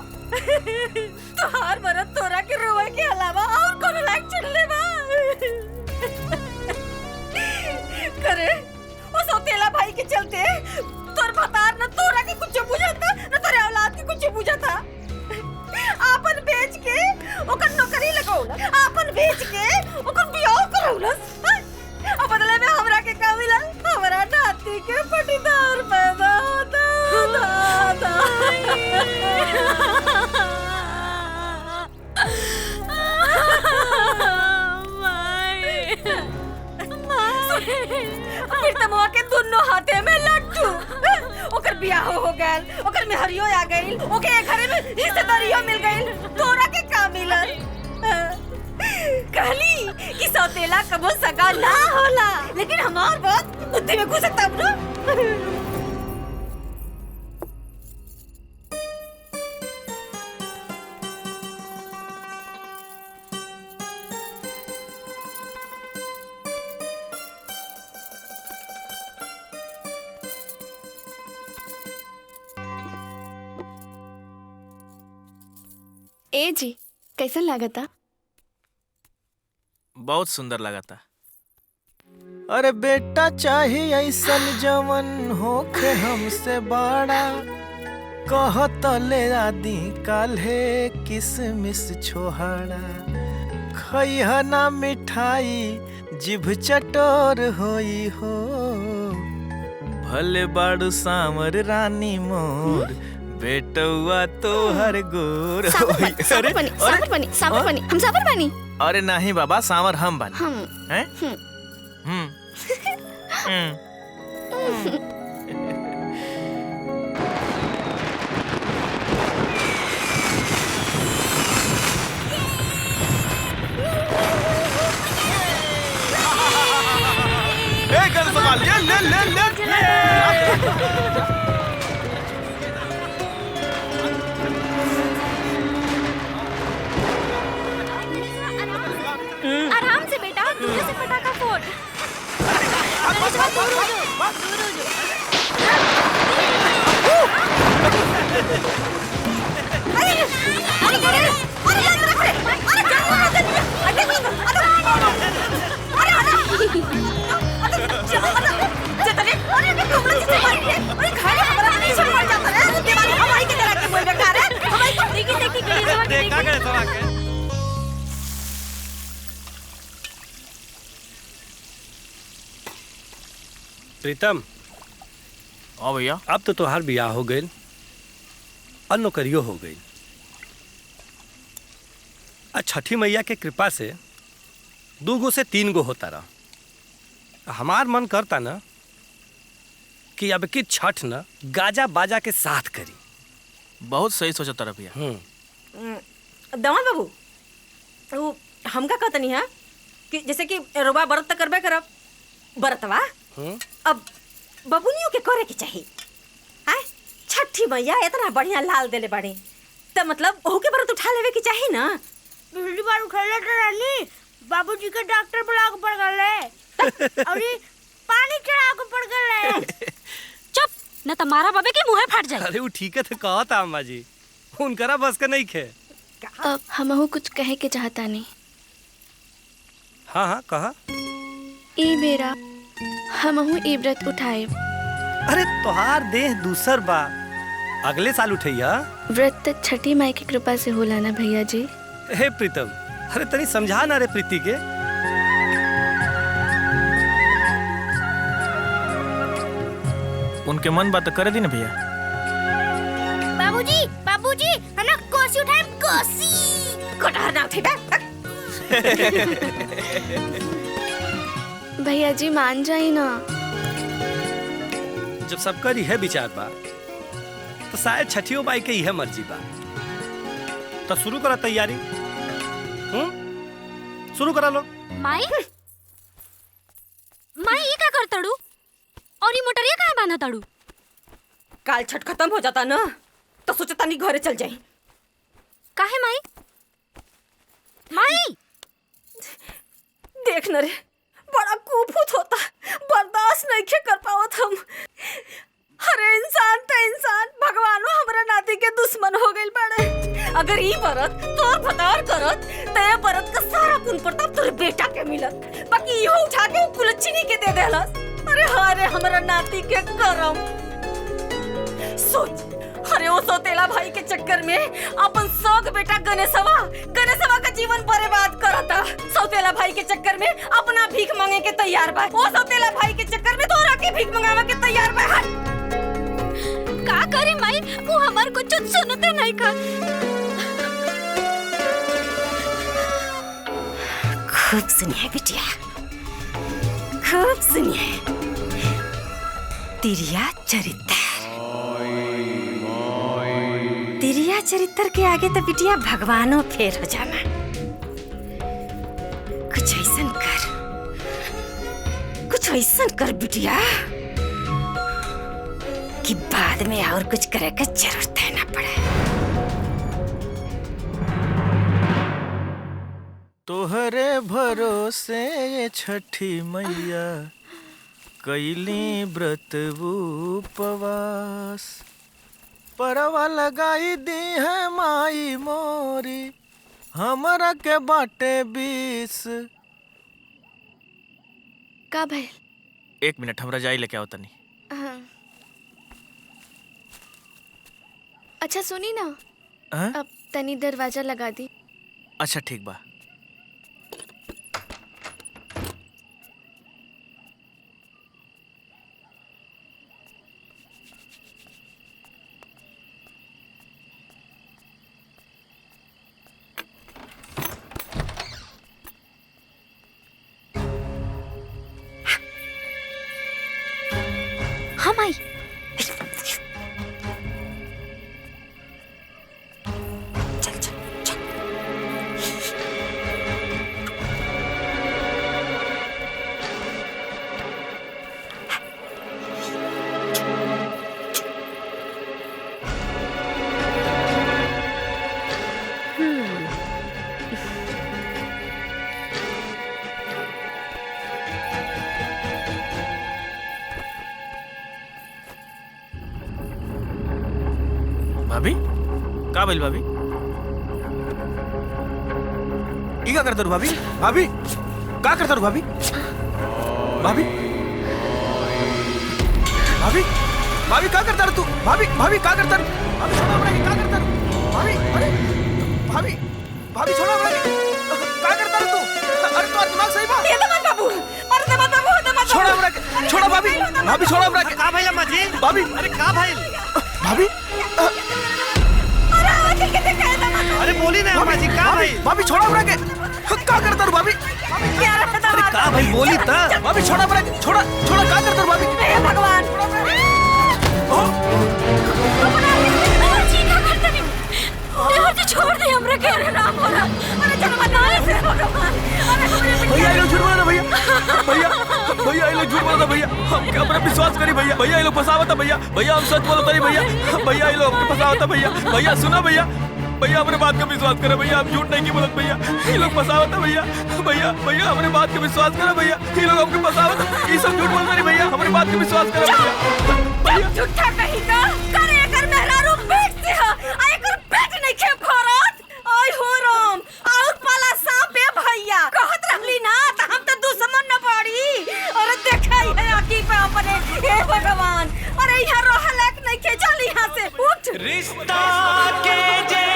Speaker 5: तोहार मरद तोरा के रोवा के अलावा और कोनो लायक चलले बा। करे ओ सौतेला भाई के चलते तोर भतार न तोरा के कुछ बुझाता न तोरे औलाद के कुछ बुझाता। आपन बेच के ओकर नौकरी लगौला, आपन बेच के ओकर बियाह करौलस। अब बदले में हमरा के का मिलल? हमरा नाती के पटीदार पैदा होता दादा। फिर तमुआ के दोनों हाथे में लड्डू। ओकर बियाह हो गइल, ओकर मेहरियो आ गइल, ओके घरे में रिश्तेदारियो मिल गइल। तोरा के का मिलल? कहली कि सौतेला कबो सगा ना होला, लेकिन हमार बात बुद्धि में घुसे तब ना।
Speaker 9: ए जी कैसन लागता?
Speaker 4: बहुत सुंदर लगाता। अरे बेटा चाहिए ऐसन जवन होखे हमसे बड़ा, कहत ले आदि काल्हे किसमिस छोहाड़ा, खइहा ना मिठाई जिभ चटोर होई हो, भले बाड़ू सांवर रानी मोर, बेटुआ तोहर गोर होई।
Speaker 9: सावर बनी हम सावर बनी।
Speaker 4: अरे नहीं बाबा, सांवर हम बनी। हैं? गल संभाल ले।
Speaker 2: आराम से बेटा, दूर से पटाखा फोड़।
Speaker 1: प्रीतम,
Speaker 4: हाँ भैया,
Speaker 1: अब तो तोहार बियाह हो गइल और नौकरियो हो गई। छठी मैया के कृपा से 2 गो से 3 गो होता रहा। हमार मन करता ना कि अब की छठ ना गाजा बाजा के साथ करी।
Speaker 4: बहुत सही सोचा तारा भैया।
Speaker 5: दवान बाबू, वो हमका कहतनी है कि जैसे कि रोबा व्रत त करबे करब, व्रतवा अब बबुनियों के करे के चाहिए। आय छठी मैया इतना बढ़िया लाल देले बाड़ी, त मतलब ओहू के व्रत उठा लेवे के चाहिए ना।
Speaker 3: पिछली बार उठले तो रानी बाबूजी के डॉक्टर बुला के पड़ गए और पानी चढ़ा के पड़ गए।
Speaker 2: चुप, न तुम्हारा बाबे के मुंह फट जाए।
Speaker 1: अरे वो ठीक है, तो कहा था अम्मा जी, उनकरा बस का नहीं खे।
Speaker 9: अब हमहू कुछ कहे के चाहता नहीं।
Speaker 1: हाँ हाँ कहा।
Speaker 9: ई बेरा हमहू ई व्रत उठाए।
Speaker 1: अरे तोहार देह दूसर बा, अगले साल उठैया।
Speaker 9: व्रत त छठी माई की कृपा से होला ना भैया जी।
Speaker 1: हे प्रीतम, अरे तनी समझा ना रे प्रीति के।
Speaker 4: उनके मन बात करे दी ना भैया।
Speaker 3: बाबूजी बाबूजी हम ना कोसी उठाए कोसी
Speaker 5: कटहर ना उठेबे।
Speaker 9: भैया जी मान जाई ना।
Speaker 1: जब सबका यह विचार बा तो शायद छठियों बाई के यह मर्जी बा। तो शुरू करा तैयारी। शुरू करा लो।
Speaker 2: माई माई ये क्या कर तड़ू और ये मोटरिया काहे बांधा तड़ू?
Speaker 5: काल छठ खत्म हो जाता ना तो सोचता नहीं घरे चल जाई।
Speaker 2: काहे माई? माई
Speaker 5: देख न रे बड़ा कुफुत होता, बर्दाश्त नहीं कर पावत हम। अरे इंसान तो इंसान, भगवानो हमरा नाती के दुश्मन हो गइल बाड़े। अगर ई बरत तोर भतार करत ते बरत का सारा पुन प्रताप तोर बेटा के मिलत, बाकी इहो उठा के कुलच्छिनी के दे देलस। अरे हारे हमरा नाती के करम। सोच, अरे ओ सौतेला भाई के चक्कर में अपन सौग बेटा गणेशवा का जीवन बर्बाद करता। सौतेला भाई के चक्कर में अपना भीख मांगे के तैयार बा। ओ सौतेला भाई के चक्कर में तोरा के भीख मांगावे के तैयार बा।
Speaker 2: का करे माई? वो हमार कुछ सुनते नहीं कर।
Speaker 5: खूब सुनिए बिटिया, खूब सुनिए। तिरिया चरित्र, तिरिया चरित्र के आगे तो बिटिया भगवानों फेर हो जाना। कुछ ऐसा कर, कुछ ऐसा कर बिटिया कि बाद में और कुछ करे का जरूरत है ना पड़े।
Speaker 4: तोहरे भरोसे ये छठी मैया कैली व्रत उपवास, परवा लगाई दी है माई मोरी हमरा के बाटे 20।
Speaker 9: का भइल?
Speaker 4: 1 मिनट हमरा जाई लेके आओ तनी।
Speaker 9: हाँ। अच्छा सुनी ना,
Speaker 4: हाँ?
Speaker 9: अब तनी दरवाजा लगा दी।
Speaker 4: अच्छा ठीक बा।
Speaker 2: हाँ माई।
Speaker 5: चल चल चल।
Speaker 4: भाभी का बोल भाभी? ई का करता रू भाभी? भाभी का करता रू भाभी? भाभी भाभी भाभी का करता रू तू? भाभी भाभी का करता रू? भाभी छोड़ा हमरा के का करता रू? भाभी अरे भाभी भाभी छोड़ा हमरा के का करता रू तू? अरे तोर दिमाग सही बा?
Speaker 5: ये दमन बाबू, अरे दमन बाबू
Speaker 4: छोड़ा हमरा के, छोड़ा भाभी भाभी छोड़ा हमरा के।
Speaker 1: का भइल अम्मा जी?
Speaker 4: भाभी
Speaker 1: अरे का भइल?
Speaker 4: भाभी
Speaker 1: अरे बोली ना अम्मा जी, का भइल?
Speaker 4: भाभी छोड़ा हमरा के का करता रू भाभी?
Speaker 1: अरे का भइल बोली त।
Speaker 4: भाभी छोड़ा हमरा के, छोड़ा छोड़ा का करता रू भाभी?
Speaker 5: हे भगवान
Speaker 2: छोड़ दे हमरा के। अरे राम हो राम। अरे चल बनाए से भगवान। अरे हमरे
Speaker 4: भैया ये लोग झूठ बोल रहे भैया, भैया भैया ये लोग झूठ बोल रहे भैया, हम क्या अपना विश्वास करी भैया, भैया ये लोग फसावता भैया, भैया हम सच बोलता नहीं भैया, भैया ये लोग हमके फसावता भैया, भैया सुना भैया, भैया हमारे बात का विश्वास करे भैया, हम झूठ नहीं की बोलत भैया, ये लोग फसावता भैया, भैया भैया हमारे बात का विश्वास करे भैया, ये लोग हमके फसावता, ये सब झूठ बोल रहे भैया, हमारी बात का विश्वास करे भैया।
Speaker 5: झूठा कहीं का करे कर मेहरारू बेच दे, आय कर बेच नहीं खे भरत। आय हो राम और पाला सांप है भैया, कहत रहली ना त हम तो दुश्मन न पड़ी। अरे देखाई है आकी पे अपने, हे भगवान अरे यहाँ रह लायक नहीं के, चल यहाँ से उठ।
Speaker 10: रिश्ता के जे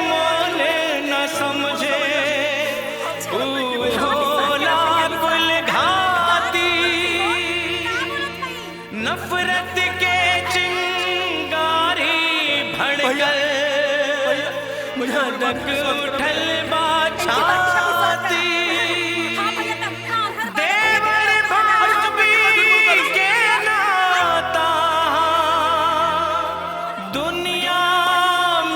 Speaker 10: मोले न समझे होला कुल घाती, नफरत धधक उठल बा छाती देवर भाभी के नाता दुनिया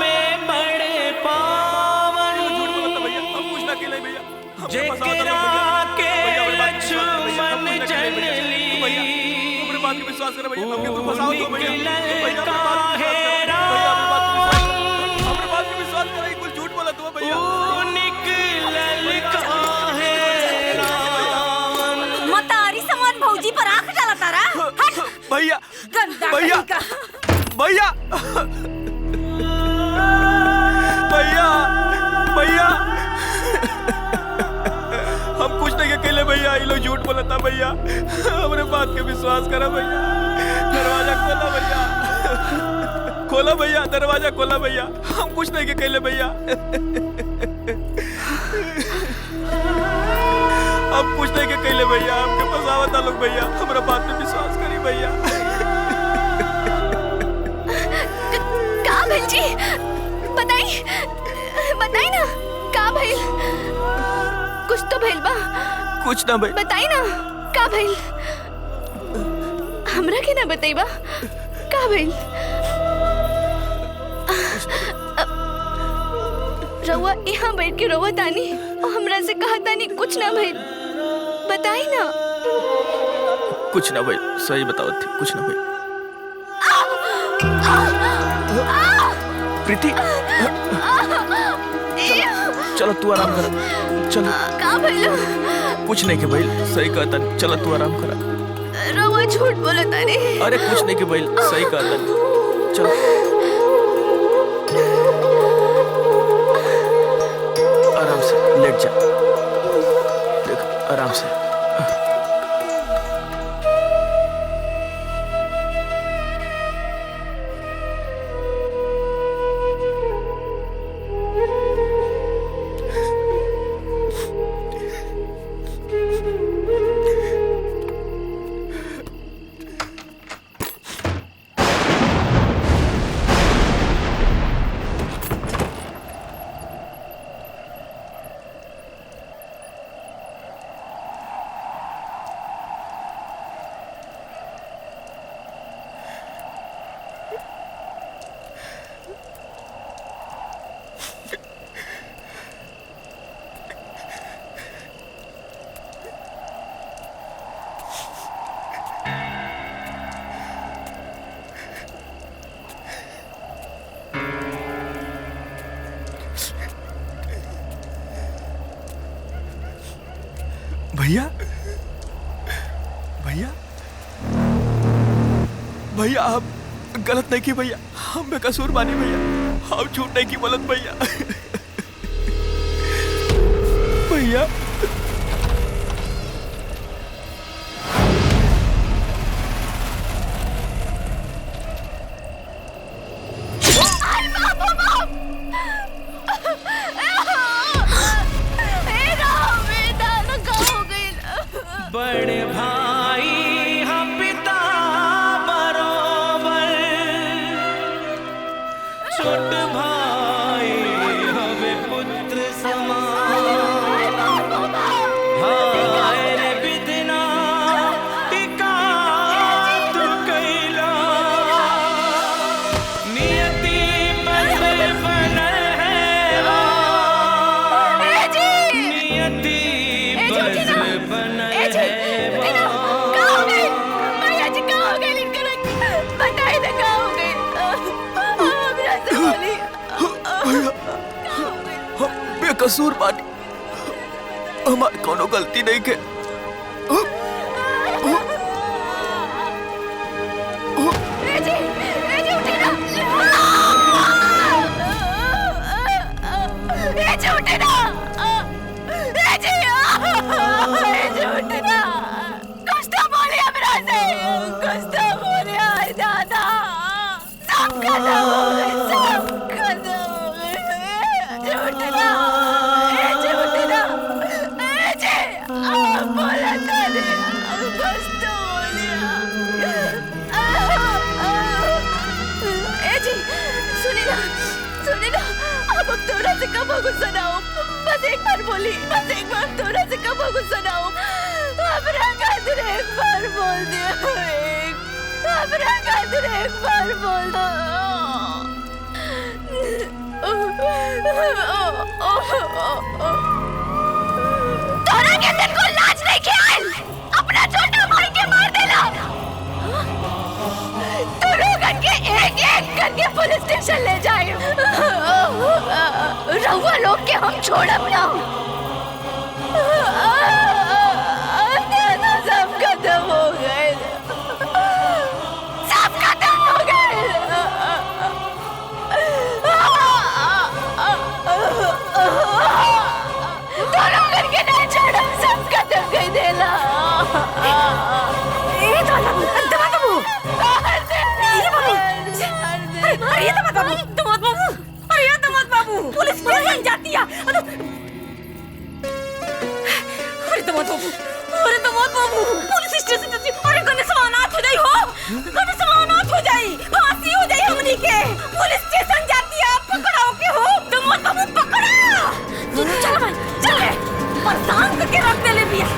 Speaker 10: में बड़े पावन जेकरा के लक्ष्मण जनली निकलल काहे
Speaker 5: मतारी समान भौजी पर आंख डाला तारा।
Speaker 4: भैया
Speaker 5: गंदा
Speaker 4: भैया
Speaker 5: का
Speaker 4: भैया भैया भैया हम कुछ नहीं अकेले भैया ये लोग झूठ बोलता भैया हमारे बात के विश्वास करा भैया दरवाजा खोला भैया खोला भैया दरवाजा खोला भैया हम कुछ नहीं अकेले भैया हम कुछ नहीं अकेले भैया आपके पास आवता लोग भैया हमारा बात पे विश्वास करी भैया
Speaker 9: का भइल जी बताई बताई ना का भइल कुछ तो भइल बा
Speaker 4: कुछ ना भाई
Speaker 9: बताई ना का भइल हमरा के ना बताइबा का भइल रउआ यहाँ बैठ के रोवा तानी और हमरा से कहा तानी कुछ ना भइल बताई ना
Speaker 4: कुछ ना भाई सही बताओ थी कुछ ना भाई प्रीति चलो तू आराम कर चलो
Speaker 9: का भइल
Speaker 4: कुछ नहीं के भाई सही कहता चलो तू आराम कर
Speaker 9: रउआ झूठ बोलत तानी
Speaker 4: अरे कुछ नहीं के भाई सही कहता चलो आराम से लेट जा देख आराम से भैया भैया भैया आप गलत नहीं की भैया हम बेकसूर बानी भैया हम झूठ नहीं की बोलत भैया भैया
Speaker 10: बड़े भाई हम पिता बरोबर छोट भाई हवे पुत्र समान हाय रे बिदना टिका तू कैला नियति बदल बनल है नियति बदल बनल है
Speaker 4: बेकसूर बानी हमारी कोनो गलती नहीं के
Speaker 9: सुने ना अब तोड़ बोली, बस एक बार थोड़ा से कब गुस्सा ना हो। हमरा खातिर एक बार बोल दिया, हमरा खातिर एक बार बोल दो। तोरा के दिन को लाज नहीं ख्याल, अपना छोटा भाई के मार देला। तू लोगन के एक एक करके पुलिस स्टेशन ले जाए। रहुआ लोग के हम छोड़ब ना। सब खत्म हो गए, सब खत्म हो गए। दोनों करके नहीं छोड़ब, सब खत्म कर देला।
Speaker 5: अरे दमाद बाबू, अरे दमाद बाबू, पुलिस स्टेशन जाती है। अरे दमाद बाबू, अरे दमाद बाबू, पुलिस स्टेशन जाती है। अरे गणेश अनाथ हो जाई हो, गणेश अनाथ हो जाई, फांसी हो जाई हमनी के। पुलिस स्टेशन जाती है, पकड़ाओ के हो। दमाद बाबू पकड़ा। तू चल भाई, चल परेशान करके रख दे ले बिया।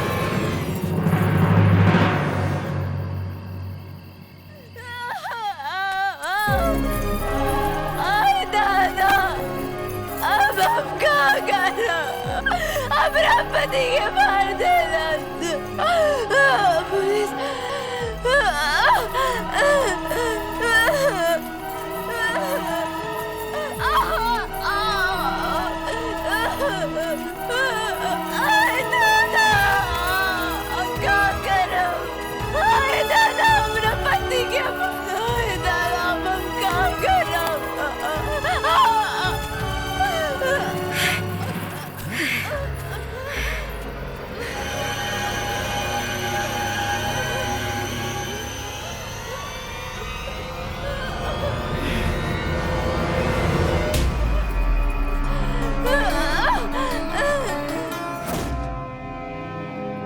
Speaker 9: पति के मार देना पुलिस। क्या करो दादा, हमरा पति के दादा, हम क्या करो।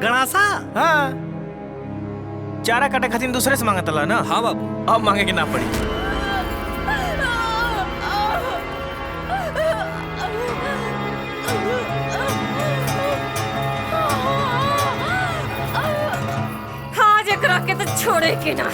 Speaker 1: गणासा।
Speaker 4: हाँ, चारा काटे खातिर दूसरे से मांगत ला ना।
Speaker 1: हाँ बाबू,
Speaker 4: अब मांगे के ना पड़ी।
Speaker 5: आज एकरा के तो छोड़े के ना।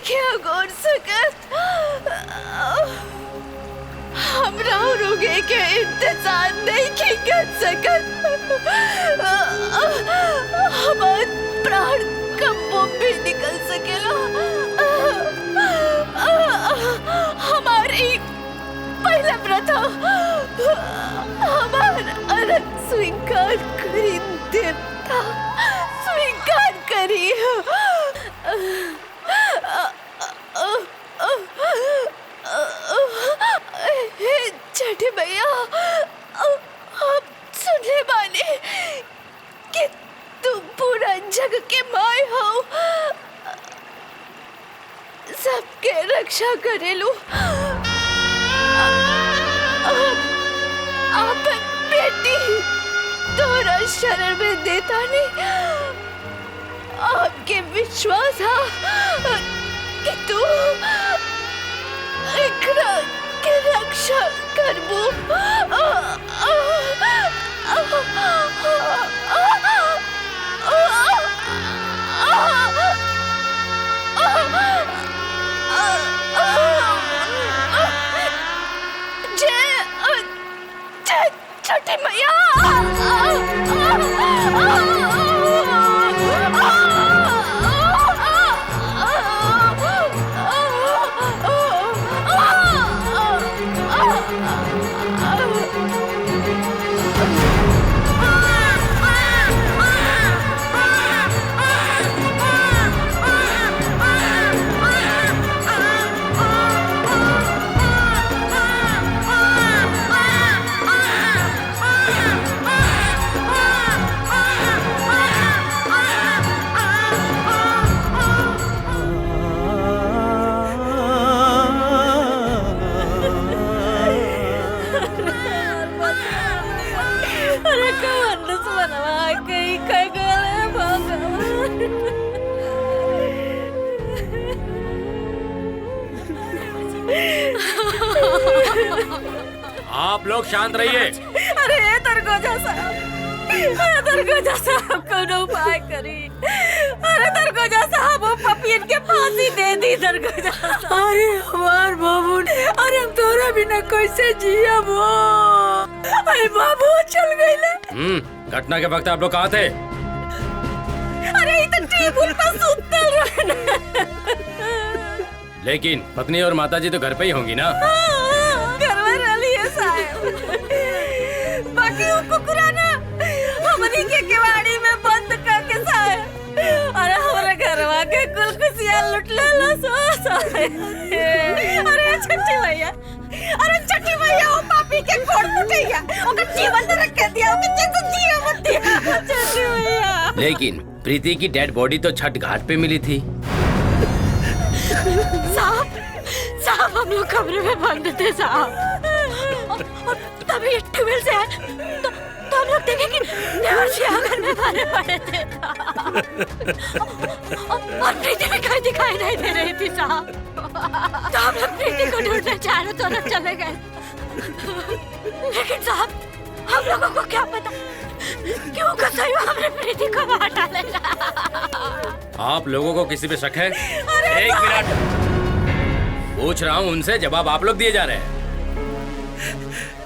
Speaker 9: क्या गौर सकत हमरा रोगे के इंतजार नहीं की कर सकत हमार प्राण कब्बों पे निकल सकेला हमारी पहला व्रत हमार अरग स्वीकार करी देवता स्वीकार करी छठे भैया आप सुनले बानी कि तुम पूरा जग के माय हो सबके रक्षा करेलू आप बेटी तोरा शरण में देता नहीं आपके विश्वास है कि तू एकरा के रक्षा करबू छठे मैया
Speaker 11: आप लोग शांत रहिए।
Speaker 5: अरे दरगोजा साहब कोनो उपाय करी। अरे दरगोजा साहब वो पपीन के फांसी दे दी दरगोजा साहब।
Speaker 6: अरे हमार बाबू अरे हम तोरा बिना कैसे जियब वो। अरे बाबू चल गईले।
Speaker 11: घटना के वक्त आप लोग कहाँ थे?
Speaker 5: अरे इधर टेबल पर सुतल रहना।
Speaker 11: लेकिन पत्नी और माताजी तो घर पे ही होंगी ना?
Speaker 5: घर में रही है साहब। बाकी वो कुकुरा ना हमनी के किवाड़ी में बंद करके साहब। अरे हमारे घरवा के कुल खुशियाँ लुट लेला सो साहब। अरे छठी भैया वो पापी के कोट फुटैया ओकर जीवन रख के दिया ओके जैसे जिया मत दिया छठी भैया।
Speaker 11: लेकिन प्रीति की डेड बॉडी तो छठ घाट पे मिली थी।
Speaker 2: साहब हम लोग कमरे में बंद थे साहब। तभी ट्यूबवेल से तो हम लोग देखे कि नेवर से आंगन में भरे पड़े थे और प्रीति भी कहीं दिखाई नहीं दे रही थी साहब। तो हम लोग प्रीति को ढूंढने चारों तरफ चले गए। लेकिन साहब हम लोगों को क्या पता क्यों कसई हमने प्रीति को मार डालेगा।
Speaker 11: आप लोगों को किसी पे शक है? एक मिनट पूछ रहा हूँ उनसे, जवाब आप लोग दिए जा रहे हैं।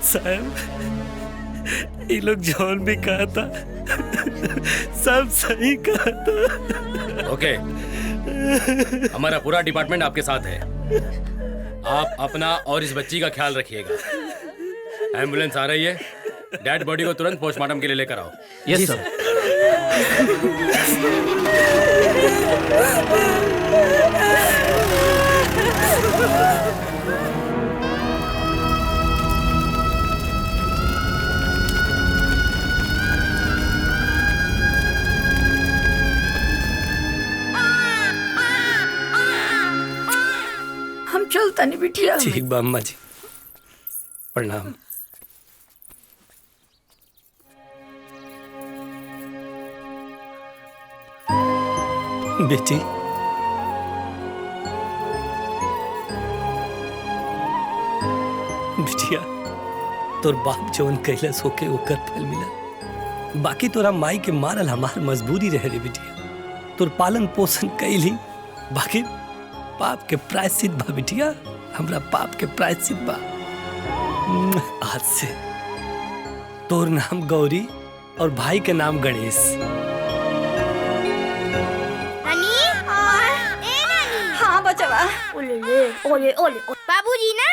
Speaker 1: साहब ये लोग जॉन भी कहा था सब सही कहा था।
Speaker 11: ओके हमारा पूरा डिपार्टमेंट आपके साथ है। आप अपना और इस बच्ची का ख्याल रखिएगा। एम्बुलेंस आ रही है, डेड बॉडी को तुरंत पोस्टमार्टम के लिए लेकर आओ।
Speaker 7: यस सर।
Speaker 6: हम चलता नहीं बिटिया।
Speaker 1: ठीक बा अम्मा जी, प्रणाम। बेटी बिटिया तोर बाप जौन कैलस होके ओकर फल मिला। बाकी तोरा माई के मारल हमार मजबूरी रहे रे बिटिया। तोर पालन पोषण कैली, बाकी पाप के प्रायश्चित बा बिटिया, हमरा पाप के प्रायश्चित बा। आज से तोर नाम गौरी और भाई के नाम गणेश।
Speaker 3: नानी ए नानी।
Speaker 5: हाँ बचवा।
Speaker 3: ओले ओले ओले बाबूजी ना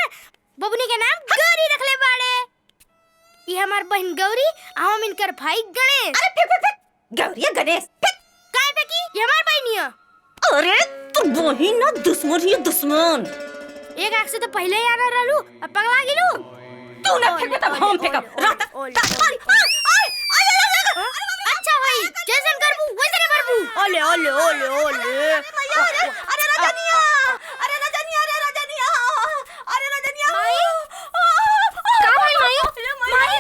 Speaker 3: बबुनी के नाम गौरी रखले बाड़े। ये हमार बहन गौरी, हम इनकर भाई गणेश।
Speaker 5: अरे फेंक गौरी गणेश
Speaker 3: काय फेंकी? ये हमार बहन है।
Speaker 5: अरे तू वही ना दुश्मन ही दुश्मन।
Speaker 3: एक आंख से तो पहले ही आना रहलू, अब पगला गेलू।
Speaker 5: तू ना फेंक तब हम फेंकब। रात
Speaker 3: अच्छा भाई, जैसन करबू वैसे करबू। ओले ओले ओले ओले।
Speaker 5: अरे रजनिया, अरे रजनिया, अरे रजनिया, अरे रजनिया।
Speaker 2: का भाई माई? माई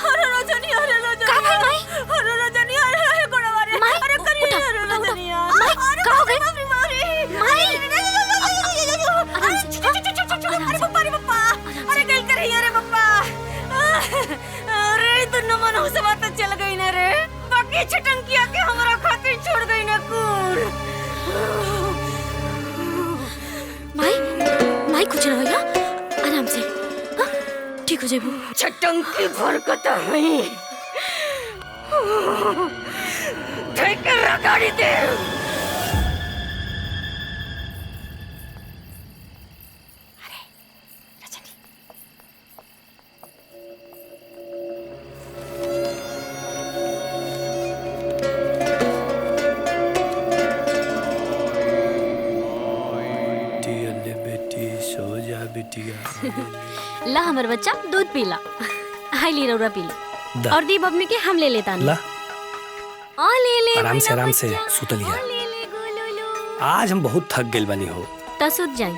Speaker 5: अरे रजनिया, अरे रजनिया।
Speaker 2: का भाई माई?
Speaker 5: अरे रजनिया, अरे गोड़वा रे।
Speaker 2: माई,
Speaker 5: अरे करिए
Speaker 2: उठा,
Speaker 5: अरे
Speaker 2: उठा, उठा।
Speaker 5: रजनिया।
Speaker 2: माई, का हो गई?
Speaker 5: अरे मारी।
Speaker 2: माई।
Speaker 5: अरे पप्पा, अरे पप्पा। अरे गल करिए अरे पप्पा। अरे दोनों मनों से बात चल गई ना रे। बाकी छटंकिया के हमारा खातिर छोड़ गई ना कुल।
Speaker 2: माई माई कुछ ना होया, आराम से हाँ? ठीक हो जाबू।
Speaker 5: छटंकी भरकत है। ठेकर गाड़ी दे।
Speaker 1: सो जा बिटिया।
Speaker 2: ला हमर बच्चा दूध पीला। हाय ली रौरा पीला। और दी बबनी के हम ले लेता
Speaker 1: ला
Speaker 2: आ ले ले।
Speaker 1: आराम से सुतलिया। आज हम बहुत थक गेल बनी हो।
Speaker 2: त सुत जाई।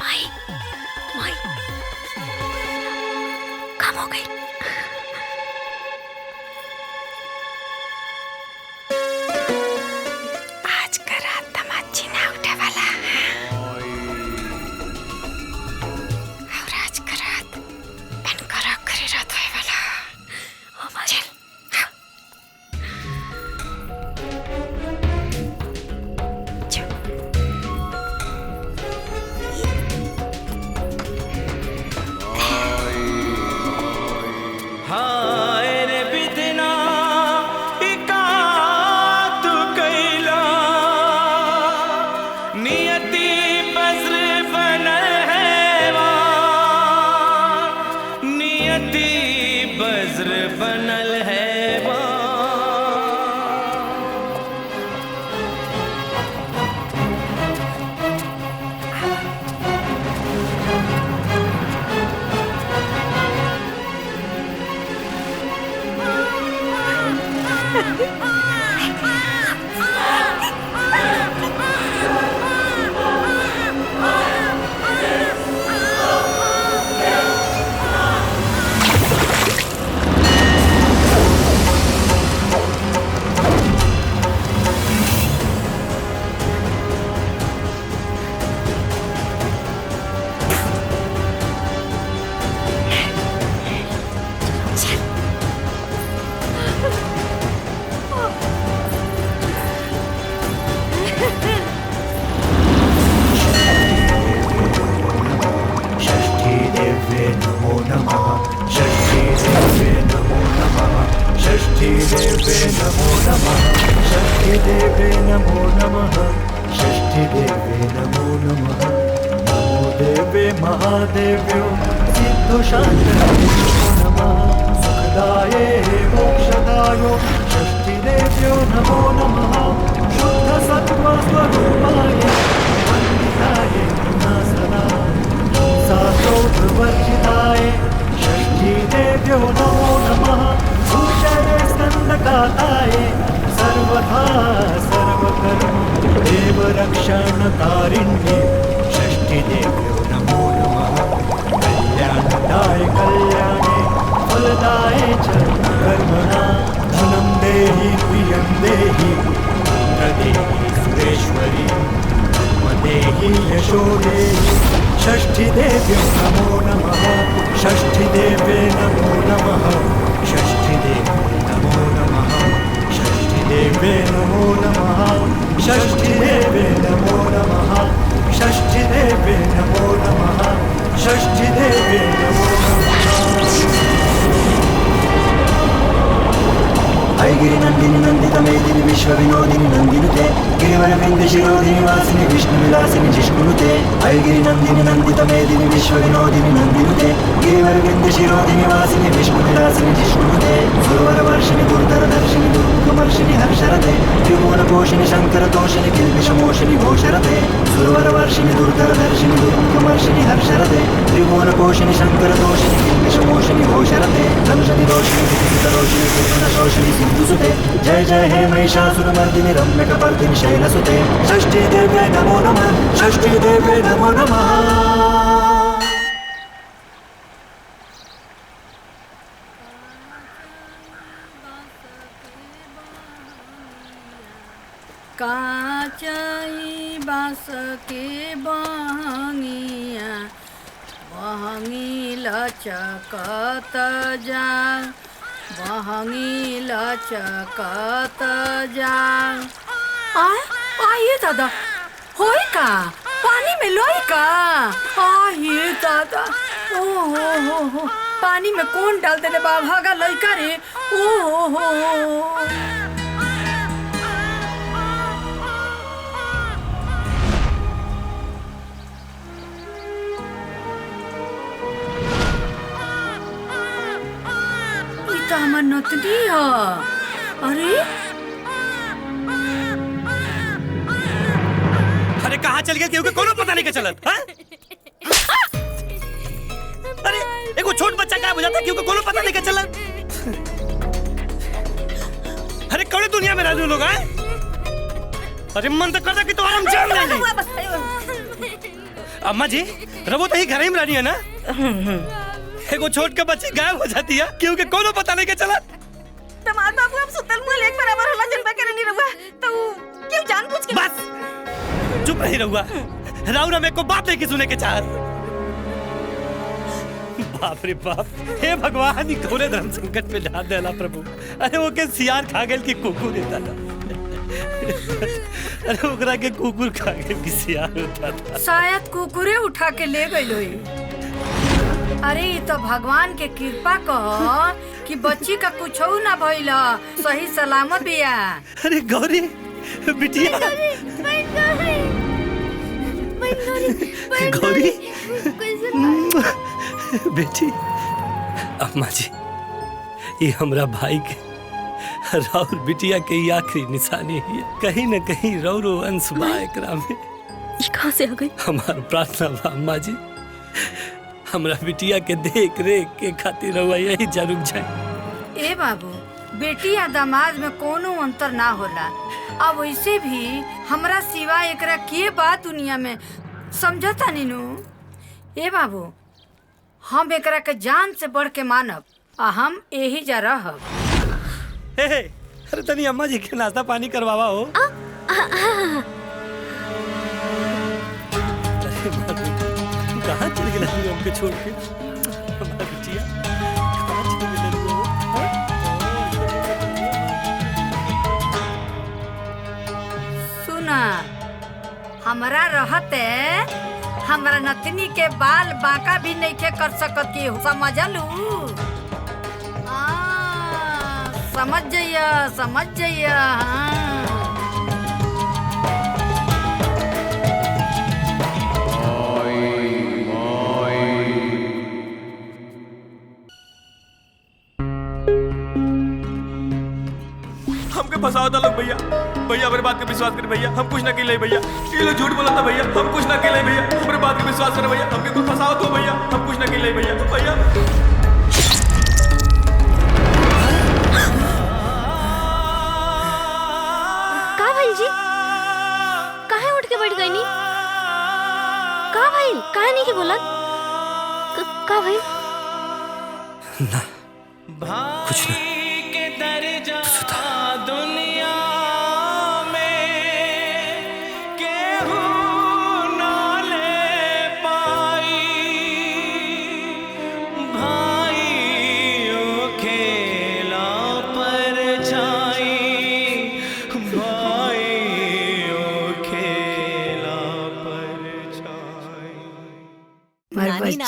Speaker 2: माई माई काम हो गई। आज का रात तमाची ना उठे वाला और आज का रात बन कर आखिरी रात होए वाला। ओ माय चल
Speaker 10: हाय रे बिदना इका तू कैला नियति बज्र बनल है वां, नियति बज्र बनल है वां।
Speaker 12: देवे नमो नमः, षष्ठी देवे नमो नमः। नमो देवे महादेव्यो सिद्धो शांतरायो नमः। सुखदाये मोक्षदायो षष्ठी देव्यो नमो नमः। शुद्ध सत्व स्वरूपाय वंदिताय सदा सातोवर्जिताय षष्ठी देव्यो नमो नमः। भूषणे स्कंदकाताय सर्वथा सर्वकर्म देवरक्षणकारिण्ये षष्ठी देव्यो नमो नमः। कल्याणदाय कल्याणे फलदाय च कर्मणा धनं देहि प्रियं देहि देहि सुरेश्वरी धर्म देहि यशो देहि षष्ठी देव्यो नमो नमः। षष्ठीदेवे नमो नमः षष्ठीदेवे नमो नमः षष्ठीदेवे नमो नमः षष्ठीदेवे नमो नमः षष्ठीदेवे नमो नमः षष्ठीदेवे नमो नमः।
Speaker 13: ऐगिरि नंदिनि नंदितमेदिनि विश्वविनोदिनि नंदिनुते गिरिवरविंद शिरोधिनि वासिनि विष्णुविलासिनि जिष्णुनुते ऐगिरि नंदिनि नंदितमेदिनि विश्वविनोदिनि नंदिनुते गिरिवरविंद शिरोधिनि वासिनि विष्णुविलासिनि जिष्णुनुते सुरवरवर्षिणि दुर्धरदर्शिनि दुर्मुखमर्षिणि हर्षरते त्रिभुवनपोषिणि शङ्करतोषिणि किल्बिषमोषिणि घोषरते सुरवरवर्षिणि दुर्धरदर्शिनि दुर्मुखमर्षिणि हर्षरते त्रिभुवनपोषिणि शङ्करतोषिणि किल्बिषमोषिणि घोषरते धनुषनि रोषिणि विकसितरोषिणि पूर्णशोषिणि सिन्धुसुते जय जय हे महिषासुरमर्दिनि रम्यकपर्दिनि शैलसुते षष्ठीदेवे नमो नमः षष्ठीदेवे नमो नमः।
Speaker 6: काचई बास के बहंगिया बहंगी लचकत जा बहंगी लचकत जा आइए दादा होई का पानी में लोई का आइए दादा ओ हो पानी में कौन डाल देले बाबा का लइका रे ओ हो हमर नतनी ह
Speaker 1: अरे कहाँ चल गए क्योंकि कोनो पता नहीं के चलत हाँ? अरे एगो छोट बच्चा क्या बुझाता क्योंकि कोनो पता नहीं के चलत अरे कौन दुनिया में रहने लोग हैं अरे मन तो करता कि तो हम जान ले अम्मा जी रवो तो ही घर ही में रहनी है ना एगो छोट के बच्ची गायब हो जाती है क्योंकि कोनो पता नहीं के चला
Speaker 5: तमार बाबू हम सुतल मुंह एक बराबर होला जनबा करे नहीं रहुआ तो क्यों जानबूझ के
Speaker 1: बस चुप रही रहुआ राउर में को बात नहीं की सुने के चाहत बाप रे बाप हे भगवान ही कोने धर्म संकट पे डाल देला प्रभु अरे वो के सियार खा गेल की कुकुर देता था अरे ओकरा के कुकुर खा गेल की सियार होता था
Speaker 6: शायद कुकुरे उठा के ले गइल होई अरे ये तो भगवान के कृपा कह कि बच्ची का कुछ ना भइल सही सलामत बिया
Speaker 1: अरे गौरी बिटिया गौरी बेटी अम्मा जी ये हमरा भाई के राउर बिटिया के आखिरी निशानी है कहीं न कहीं रौरो अंश बा एकरा में
Speaker 2: कहां से आ गई
Speaker 1: हमार प्रार्थना बा अम्मा जी हमरा बिटिया के देख रेख के खातिर रहुआ यही जरूर जाए
Speaker 6: ए बाबू बेटी या दामाद में कोनो अंतर ना होला अब वैसे भी हमरा सिवा एकरा के बात दुनिया में समझता नीनू ए बाबू हम एकरा के जान से बढ़ के मानब आ हम यही जा रहब
Speaker 1: अरे तनी अम्मा जी के नाश्ता पानी करवावा हो कहाँ चल गया हमके छोड़ के हमारा बिटिया कहाँ चल गया
Speaker 6: सुना हमरा रहते हमरा नतनी के बाल बांका भी नहीं के कर सकत की समझलू समझ जाइया
Speaker 14: हमके फंसाओ था लोग भैया भैया हमारे बात का विश्वास करें भैया हम कुछ ना के ले भैया ये लोग झूठ बोला था भैया हम कुछ ना के ले भैया हमारे बात का विश्वास करें भैया हमके कुछ फंसाओ तो भैया हम कुछ ना के ले भैया भैया
Speaker 2: का भाई जी कहाँ उठ के बैठ गई नी का भाई कहाँ नहीं के बोला का भाई
Speaker 1: ना कुछ ना
Speaker 10: दुनिया में केहू ना ले पाई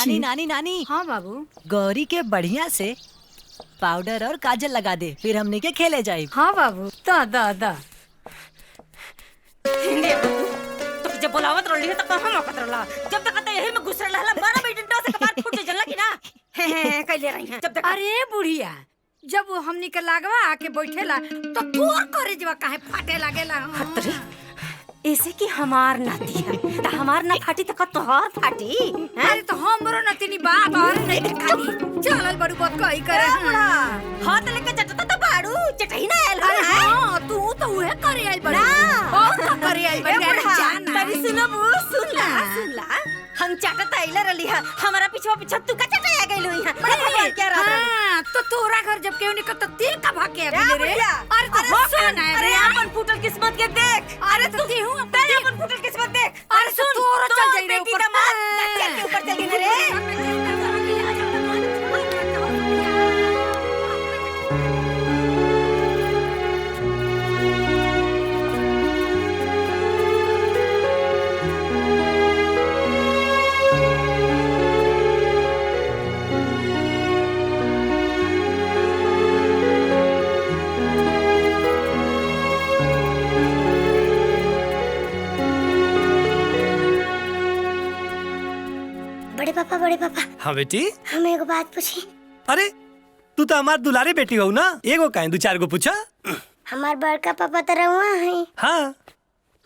Speaker 6: छी।
Speaker 15: नानी नानी
Speaker 6: हाँ बाबू।
Speaker 15: गौरी के बढ़िया से पाउडर और काजल लगा दे, फिर हमने के खेले जाए।
Speaker 6: हाँ बाबू, दा
Speaker 2: तो जब बुलावत रहली है तो कहां मौका रहला, जब तक कहते यही में घुस रहला मारा बेटंटा से कपार फूट जला की ना कैले रही है जब तक।
Speaker 6: अरे बुढ़िया, जब वो हमनी के लागवा आके बैठेला तो तोर करे जवा काहे फाटे लागेला।
Speaker 2: हतरी ऐसे की हमार नाती है त हमार ना फाटी त तोहार फाटी।
Speaker 6: अरे तो हमरो नतिनी बात और नहीं खाली चलल बड़ू बात कही करे बुढ़ा।
Speaker 2: हाथ लेके चटता त बाड़ू चटही ना आइल।
Speaker 6: अरे हां तू तो उहे करे आइल बड़ी और तो करे आइल बड़ी। अरे जान
Speaker 2: तभी सुनबू, सुन ला हम चाटत आइले रहली है, हमारा पीछा तू का चटा आ गइल हुई है। बड़ा भगवान क्या रहा।
Speaker 6: हां तो तोरा घर जब केहू निकल तो तीर का भाग के आ रे। अरे तो हो का ना
Speaker 2: अरे अपन फूटल किस्मत के देख।
Speaker 6: अरे तो तेहू
Speaker 2: अपन फूटल किस्मत देख।
Speaker 6: अरे सुन तोरा चल जाई रे ऊपर
Speaker 2: के ऊपर चल गई रे।
Speaker 3: बड़े पापा
Speaker 1: हाँ बेटी।
Speaker 3: हम एगो बात पूछी।
Speaker 1: अरे तू तो हमार दुलारी बेटी हो ना, एगो काहे दू चार गो पूछा।
Speaker 3: हमार बड़का पापा तो रहुआ है।
Speaker 1: हाँ।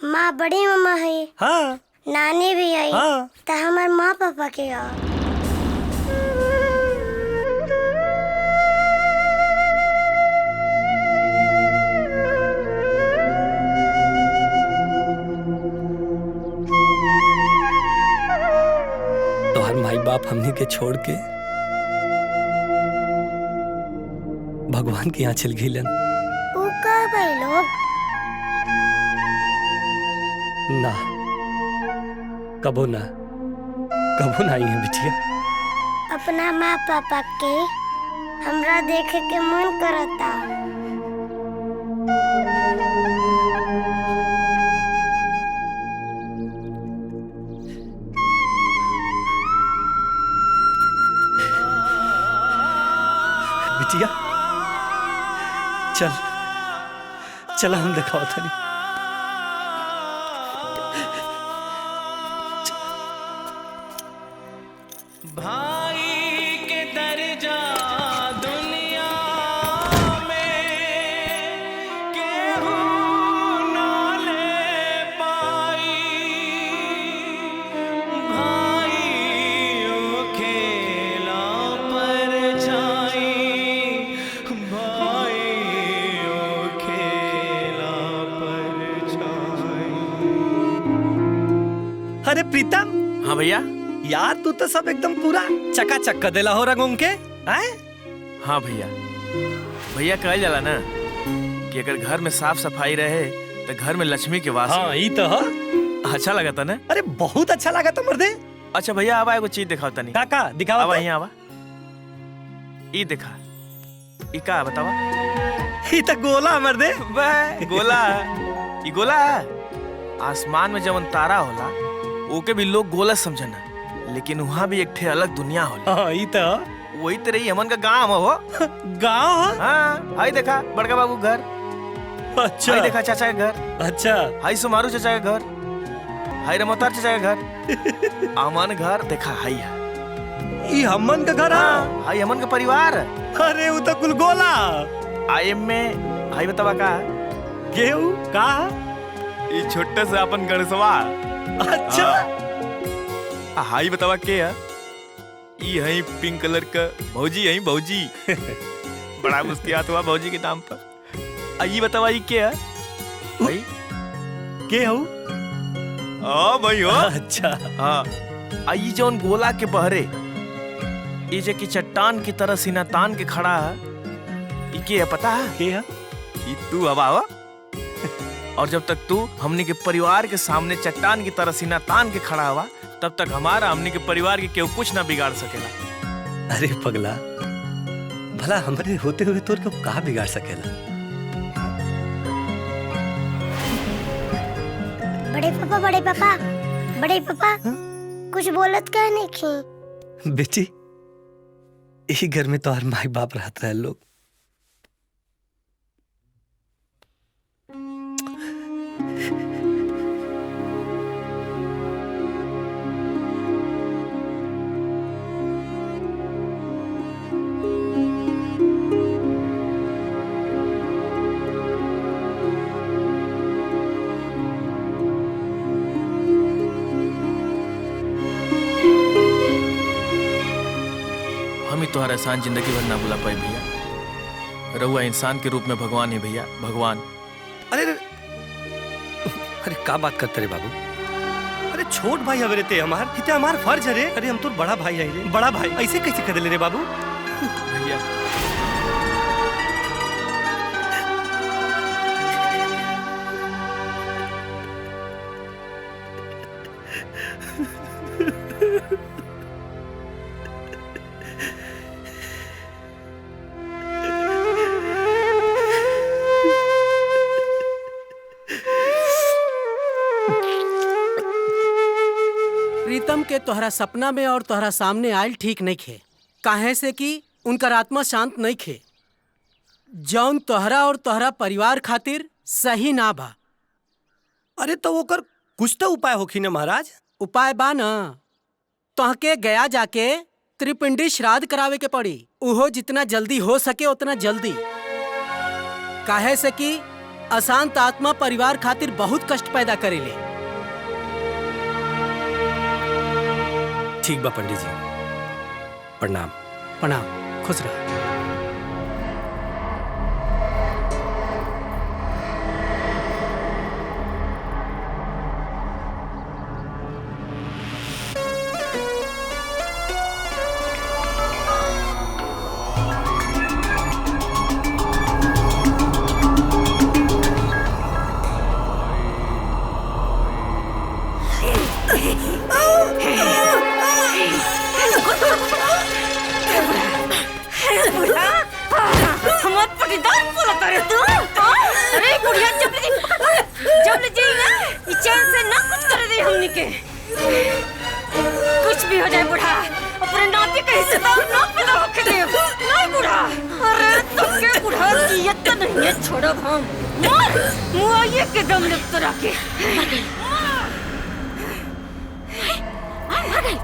Speaker 3: माँ बड़ी मम्मा है।
Speaker 1: हाँ।
Speaker 3: नानी भी है।
Speaker 1: हाँ।
Speaker 3: तो हमार माँ पापा के है।
Speaker 1: माई बाप हमनी के छोड़ के भगवान के यहाँ चल गईलन।
Speaker 3: वो कब आए लोग?
Speaker 1: ना कबो ना आई है बिटिया।
Speaker 3: अपना माँ पापा के हमरा देखे के मन करता।
Speaker 1: बिटिया चल हम दिखाओ था नहीं।
Speaker 10: भाई के दर्जा दुनिया में केहू ना ले पाई। भाइयों खेला पर छाई, भाइयों खेला पर छाई।
Speaker 1: अरे प्रीतम।
Speaker 4: हाँ भैया।
Speaker 1: यार तू तो सब एकदम पूरा चकाचक कर देला हो रंग के।
Speaker 4: हाँ भैया कहल जाला ना कि अगर घर में साफ सफाई रहे तो घर में लक्ष्मी के वास।
Speaker 1: हाँ ये तो
Speaker 4: अच्छा लगा था ना।
Speaker 1: अरे बहुत अच्छा लगा था मर्दे।
Speaker 4: अच्छा भैया आवा एगो चीज दिखाओ तनी।
Speaker 1: का दिखावा।
Speaker 4: आवा यहाँ आवा। ई देखा, ई का बतावा।
Speaker 1: ई तो गोला मर्दे।
Speaker 4: गोला ई गोला आसमान में जवन तारा होला ओके भी लोग गोला समझना, लेकिन वहाँ भी एक ठे अलग दुनिया होला।
Speaker 1: हाँ ई तो
Speaker 4: वही तरह ही हमन का गांव हो।
Speaker 1: गांव?
Speaker 4: हाँ हाई देखा बड़का बाबू घर।
Speaker 1: अच्छा।
Speaker 4: हाई देखा चाचा के घर।
Speaker 1: अच्छा।
Speaker 4: हाई सुमारू चाचा के घर। हाई रमोतार चाचा के घर। अमन घर देखा हाई
Speaker 1: ई हमन का घर।
Speaker 4: हाई हमन का परिवार।
Speaker 1: अरे वो तो कुल गोला।
Speaker 4: आई में हाई बतावा का
Speaker 1: गेहूं का
Speaker 4: ये छोटे से अपन गणसवा।
Speaker 1: अच्छा।
Speaker 4: हाई बतावा के है ई है पिंक कलर का भौजी है भौजी। बड़ा मुस्कियात हुआ भौजी के नाम पर। ये बतावा ये के है भाई
Speaker 1: के हो?
Speaker 4: भाई हो।
Speaker 1: अच्छा।
Speaker 4: हाँ ये जौन गोला के बहरे ये जे की चट्टान की तरह सीना तान के खड़ा है, ये के है पता है?
Speaker 1: के है?
Speaker 4: ये तू हवा हो। और जब तक तू हमनी के परिवार के सामने चट्टान की तरह सीना तान के खड़ा हुआ तब तक हमारा हमनी के परिवार के केहू कुछ ना बिगाड़ सकेला।
Speaker 1: अरे पगला, भला हमारे होते हुए तोर को कहा बिगाड़ सकेला?
Speaker 3: बड़े पापा कुछ बोलत कह नहीं खी।
Speaker 1: बेटी यही घर में तो हर माई बाप रहता है लोग।
Speaker 4: हम ही तुम्हारा एहसान जिंदगी भर ना भुला पाए भैया। रहुआ इंसान के रूप में भगवान है भैया, भगवान।
Speaker 1: अरे अरे क्या बात करते रे बाबू? अरे छोट भाई हवे रे ते हमार, किते हमार फर्ज है रे। अरे हम तो बड़ा भाई है रे, बड़ा भाई ऐसे कैसे कर ले रे बाबू?
Speaker 4: भैया
Speaker 7: प्रीतम के तोहरा सपना में और तोहरा सामने आयल ठीक नहीं खे, काहे से कि उनकर आत्मा शांत नहीं खे, जौन तोहरा और तोहरा परिवार खातिर सही ना बा।
Speaker 1: अरे तो ओकर कुछ तो उपाय होखी ना महाराज?
Speaker 7: उपाय बा ना, तोहके गया जाके त्रिपिंडी श्राद्ध करावे के पड़ी, उहो जितना जल्दी हो सके उतना जल्दी। काहे से कि अशांत आत्मा परिवार खातिर बहुत कष्ट पैदा करेले।
Speaker 1: ठीक बा पंडित जी, प्रणाम।
Speaker 7: प्रणाम, खुश रह।
Speaker 2: कुछ भी हो जाए बुढ़ा, अपने नाती का हिस्सा ना पैदा होके दे। नहीं बुढ़ा, अरे तो के बुढ़ा जियत तो नहीं है, छोड़ो हम मार मुआये के दम लिप तो रखे। मर गई। अरे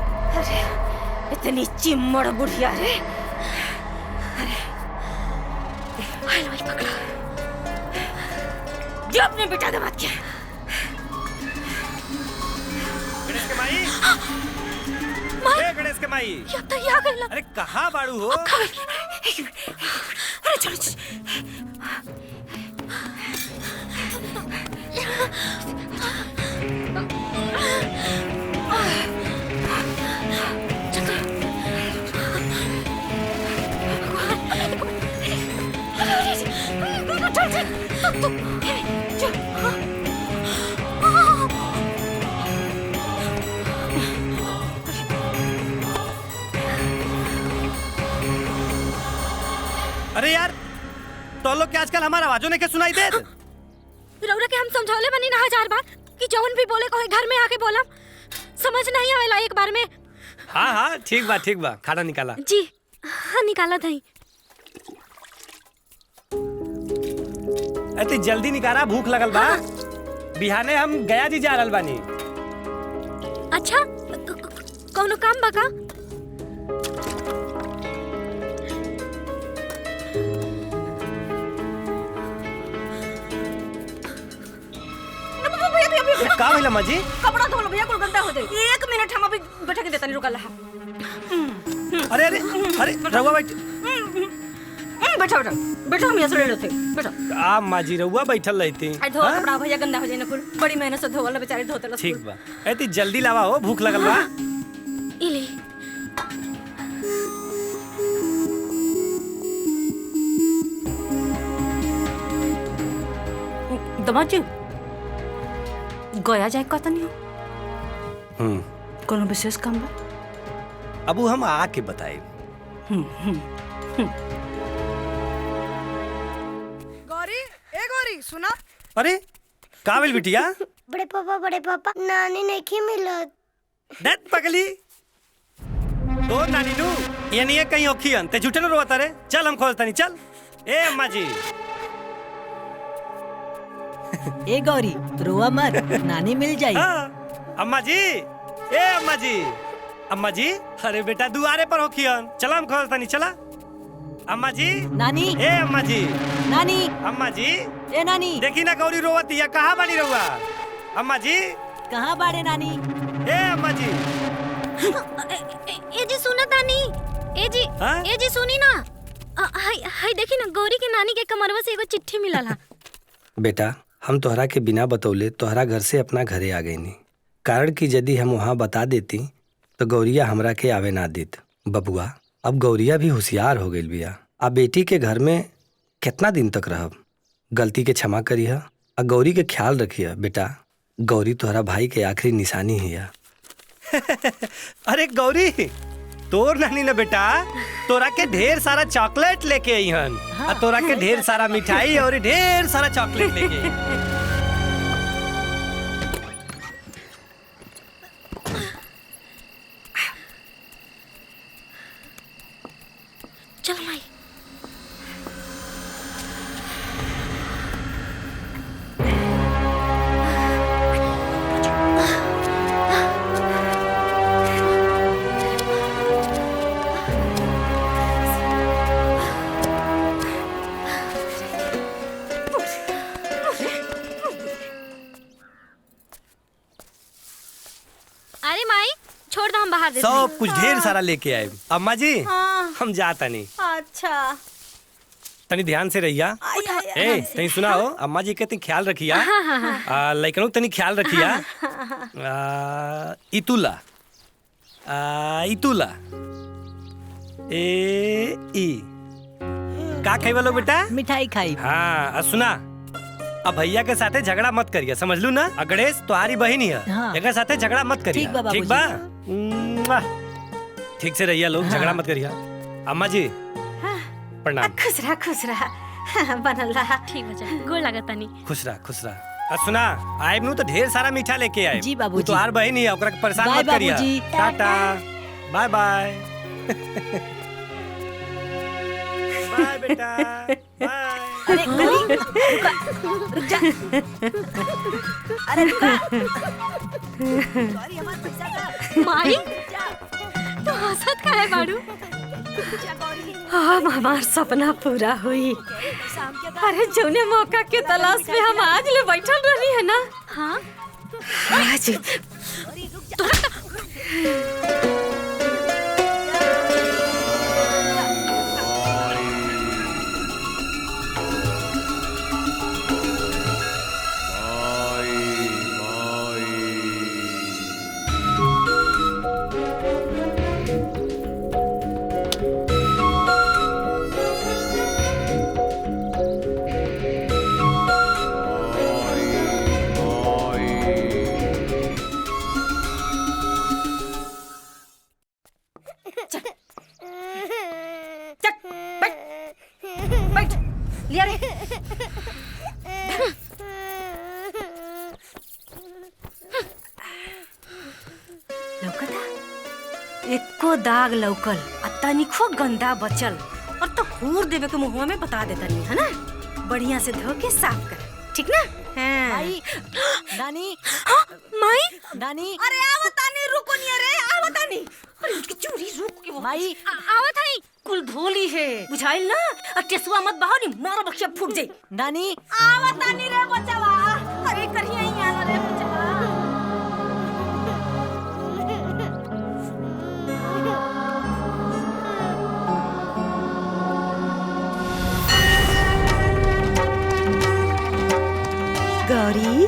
Speaker 2: इतनी चिम्मड़ बुढ़िया रे। अरे भाई भाई पकड़ा, जो अपने बेटा दमाद के
Speaker 1: गणेश के माई, गणेश के माई,
Speaker 2: ये तो यहाँ गई।
Speaker 1: अरे कहाँ बाड़ू हो?
Speaker 2: अरे चलो
Speaker 1: अरे यार तो लोग के आजकल हमारा आवाजों ने क्या सुनाई दे?
Speaker 2: रउरा के हम समझौले बनी ना 1000 बार कि जौन भी बोले कोई घर में आके बोला, समझ नहीं आवेला एक बार में।
Speaker 1: हाँ हाँ ठीक बा ठीक बा, खाना निकाला
Speaker 2: जी। हाँ निकाला थई।
Speaker 1: अति जल्दी निकाला, भूख लगल बा। बिहाने हम गया जी जा रहल बानी।
Speaker 2: अच्छा कौनो काम बा का?
Speaker 1: का भइला माँ जी?
Speaker 5: कपड़ा धो लो भैया, कुल गंदा हो जाए। 1 मिनट हम अभी बैठा के देता नहीं, रुका ला।
Speaker 1: अरे अरे अरे रहुआ बैठ।
Speaker 5: बैठा बैठा बैठा, हम यहाँ से ले लेते। बैठा।
Speaker 1: आ माँ जी रहुआ बैठल रही थी।
Speaker 5: धो कपड़ा भैया, गंदा हो जाए ना कुल। बड़ी मेहनत से धोवल बेचारे धोते ला।
Speaker 1: ठीक बा, एती जल्दी लावा हो, भूख लगल बा।
Speaker 2: इले
Speaker 5: दमाजी गया जाए कहता नहीं हो? कोनो विशेष काम बा?
Speaker 1: अबू हम आके बताए।
Speaker 6: गौरी, ए गौरी सुना।
Speaker 1: अरे का भेल बिटिया?
Speaker 3: बड़े पापा नानी नहीं मिलत।
Speaker 1: दत पगली, तो नानी नू ये नहीं है कहीं ओखियन ते झूठे न रोता रे। चल हम खोजता नहीं चल। ए अम्मा जी
Speaker 15: ए गौरी रोआ मत, नानी मिल जाई।
Speaker 1: अम्मा जी ए अम्मा जी अम्मा जी अरे बेटा दुआरे पर होखियन चला हम खोजता नहीं चला। अम्मा जी
Speaker 15: नानी
Speaker 1: ए अम्मा जी
Speaker 15: नानी
Speaker 1: अम्मा जी
Speaker 15: ए नानी
Speaker 1: देखी ना गौरी रोवती है कहाँ बानी रहुआ। अम्मा जी
Speaker 15: कहाँ बाड़े नानी?
Speaker 1: ए अम्मा जी
Speaker 2: ए जी सुना तानी। ए जी सुनी ना। हाय हाय देखी ना गौरी के नानी के कमरवा से एगो चिट्ठी मिलल हा।
Speaker 1: बेटा हम तोहरा के बिना बतौले तोहरा घर से अपना घरे आ गई नी। कारण कि यदि हम वहाँ बता देती तो गौरिया हमरा के आवे ना देत। बबुआ अब गौरिया भी होशियार हो गई बिया। अब बेटी के घर में कितना दिन तक रहब। गलती के क्षमा करिया और गौरी के ख्याल रखिया। बेटा गौरी तोहरा भाई के आखिरी निशानी है। अरे गौरी तोर नानी ना बेटा तोरा के ढेर सारा चॉकलेट लेके आई हन। और तोरा के ढेर सारा मिठाई और ढेर सारा चॉकलेट लेके आई।
Speaker 2: चल माई। अरे माई छोड़ दो हम बाहर देते
Speaker 1: सब कुछ ढेर सारा लेके आए। अम्मा जी हम जाता नहीं।
Speaker 5: अच्छा
Speaker 1: तनी ध्यान से रहिया। ए तनी सुना हो अम्मा जी के तनी ख्याल रखिया। लइकनों तनी ख्याल रखिया। इतुला इतुला ए ई का खाई वालो बेटा?
Speaker 15: मिठाई खाई।
Speaker 1: हाँ सुना अब भैया के साथे झगड़ा मत करिए समझ लू ना। गणेश तुम्हारी बहन ही है।
Speaker 15: हाँ।
Speaker 1: एक साथे झगड़ा मत करिए।
Speaker 15: ठीक बा
Speaker 1: ठीक बा ठीक से रहिए लोग। झगड़ा मत करिए। अम्मा जी प्रणाम।
Speaker 5: खुश रहा बनल रहा।
Speaker 2: ठीक बचा गोड़ लागत तानी।
Speaker 1: खुश रहा। सुना आइब नु तो ढेर सारा मीठा लेके आए।
Speaker 15: जी बाबूजी।
Speaker 1: तो हर बहन ही है ओकरा के परेशान
Speaker 15: बाय
Speaker 1: मत करिए।
Speaker 15: बाबूजी।
Speaker 1: Tata bye bye. बाय बेटा बाय।
Speaker 15: अरे गली रुक जा। अरे रुका। गौरी हमार पैसा का।
Speaker 2: माई तो हंसत काहे बाड़ू?
Speaker 5: हम हमार सपना पूरा हुई। अरे जौने मौका के तलाश में हम आज ले बैठल रही है ना।
Speaker 2: हाँ
Speaker 5: आज लिया रे। लौकता एको दाग लौकल तनिको गंदा बचल और तो हूर देवे के मुंह में बता देता नहीं है ना। बढ़िया से धो के साफ कर ठीक ना।
Speaker 15: माई नानी
Speaker 2: माई
Speaker 15: नानी
Speaker 5: अरे आवतानी रुको नहीं। अरे आवतानी अरे उसकी चूड़ी रुक के
Speaker 15: माई
Speaker 5: आवत है कुल धोली है बुझाइल ना। और टेसुआ मत बहाओ नी मारो बख्शा फूट जाई।
Speaker 15: नानी
Speaker 5: आवतानी रे बचावा। अरे करिया ही आला रे बचावा।
Speaker 9: गौरी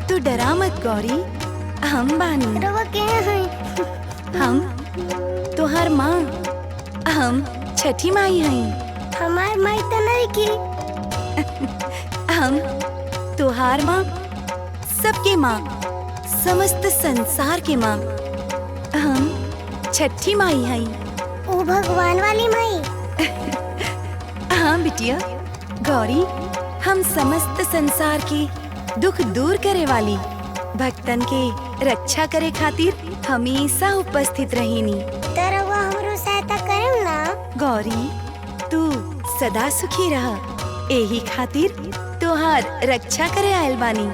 Speaker 9: तू डरा मत गौरी हम बानी।
Speaker 3: रवा के हैं?
Speaker 9: हम तोहार माँ हम छठी माई हई।
Speaker 3: हमार माई त नहीं की।
Speaker 9: हम तोहार माँ सबके माँ समस्त संसार के माँ हम छठी माई हई।
Speaker 3: ओ भगवान वाली माई।
Speaker 9: हाँ बिटिया गौरी हम समस्त संसार की
Speaker 16: दुख दूर करे वाली, भक्तन के रक्षा करे खातिर हमेशा उपस्थित रहीनी।
Speaker 3: तरवा हमरो सहायता करम ना।
Speaker 16: गौरी तू सदा सुखी रह, यही खातिर तोहार रक्षा करे आयल बानी।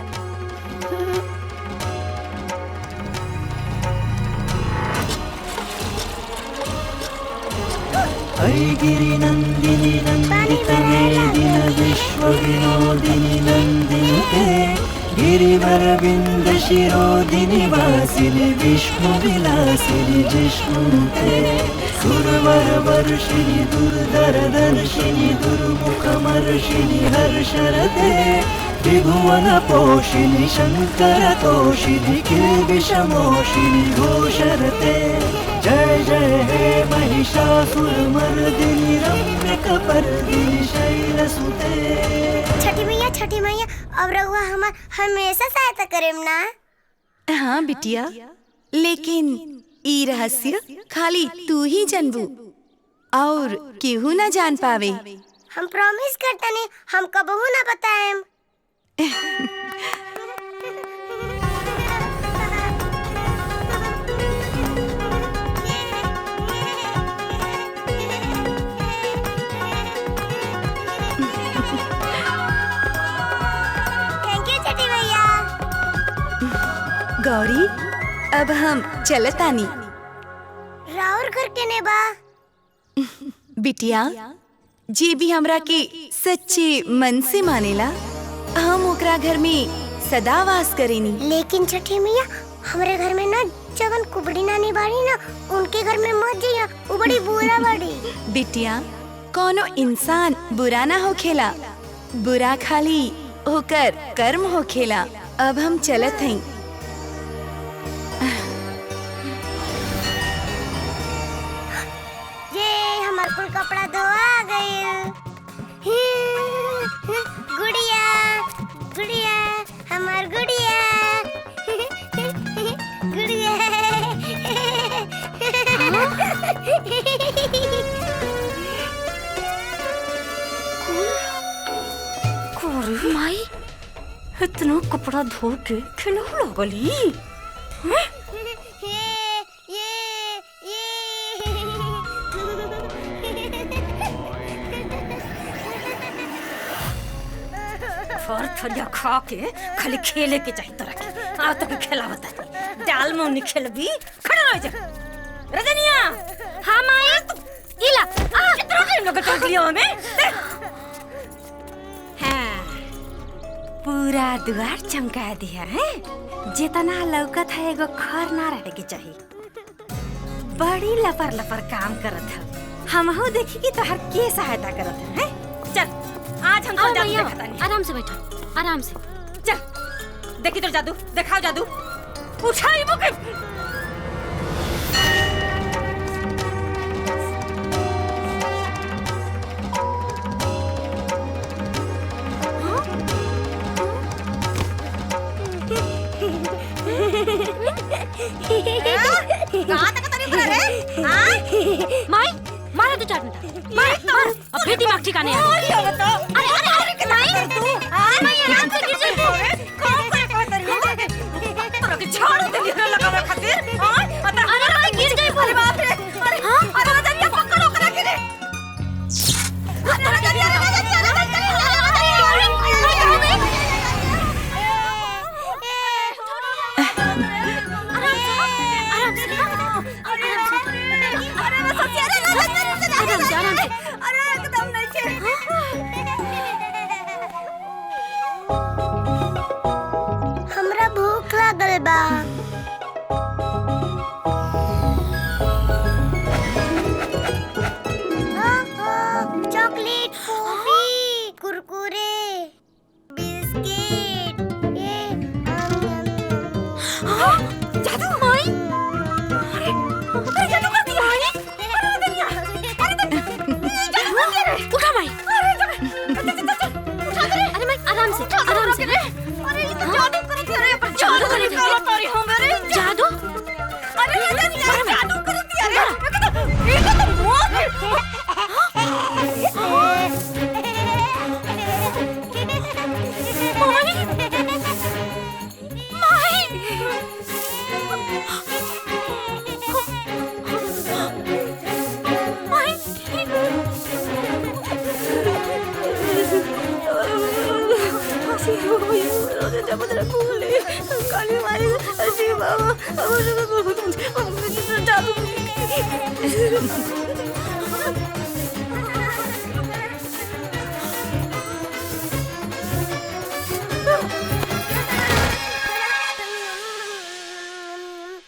Speaker 13: ऐगिरि नंदिनी नंदित मेदिन विश्व विनोदिनी नंदिनुते गिरिवर विंद शिरोदिनी वासिनी विष्णु विलासिनी जिष्णुते सुरवर वर्षिणी दुर्धर दर्शिनी दुर्मुखमर्षिणी हर्षरते त्रिभुवन पोषिणी शंकर तोषिणी किल्बिषमोषिणी घोषरते। जय जय हे महिषासुरमर्दिनी रम्यकपर्दिनी शैलसुते।
Speaker 3: छठी मैया अब रहुआ हमार हमेशा सहायता करेम ना।
Speaker 16: हाँ बिटिया, लेकिन ई रहस्य खाली तू ही जानबू और केहू ना जान पावे।
Speaker 3: हम प्रॉमिस करता नहीं, हम कबहू ना बताएम। थैंक यू छठी मैया।
Speaker 16: गौरी अब हम चलतानी।
Speaker 3: राउर घर के ने बा।
Speaker 16: बिटिया, जे भी हमरा के सच्चे मन से मानेला हम ओकरा घर में सदा वास करेनी।
Speaker 3: लेकिन छठी मैया हमारे घर में ना जवन कुबड़ी नानी बाड़ी ना, उनके घर में मत जाइया, वो बड़ी बुरा बाड़ी।
Speaker 16: बिटिया, कोनो इंसान बुरा ना होखेला, बुरा खाली होकर कर्म होखेला। अब हम चलत हई।
Speaker 3: ये हमार कुल कपड़ा धोआ गइल। गुड़िया गुड़िया हमार गुड़िया गुड़िया।
Speaker 2: माई इतना कपड़ा धो के खिलौना लगली। थरिया खा के खाली खेले के चाहिए तोरा के। आ तो के खेला बता डाल में नहीं खेलबी, खड़ा रह जा। रजनिया हम आए तो इला आ कितना टाइम लगा टोक लियो हमें। हां पूरा द्वार चमका दिया है। जितना लौकत है एगो खर ना रहे के चाहिए। बड़ी लपर लपर काम करत है। हम हो देखी कि तोहर के सहायता करत है। चल आज हम तो जादू दिखाता नहीं। आराम से बैठो, आराम से। चल देखी तो जादू दिखाओ। जादू उठाई मुके। कहां तक तारीफ कर रहे हैं? हां माई मारा तो चाट मिनट मार अब फिर दिमाग ठिकाने आ गया। अरे माई तू अरे माई आराम से गिर जा। कौन करे तरी तोरा के छोड़ दे गिरने लगावे खातिर। अरे माई गिर गई। अरे बाप रे। अरे हां अरे जल्दी पकड़ो करा के रे। अरे जल्दी
Speaker 3: हमरा भूख लागल बा। Chocolate, coffee, Kurkure, biscuit.
Speaker 2: जादू माई। अरे जादू कर दिया। अरे दुनिया उठा माई। अरे माई आराम से। अरे ये तो जादू कर रहे हैं। पर जादू करने वाला तारी हम मेरे। वीरभद्र बोले काली माई शिव बाबा जादू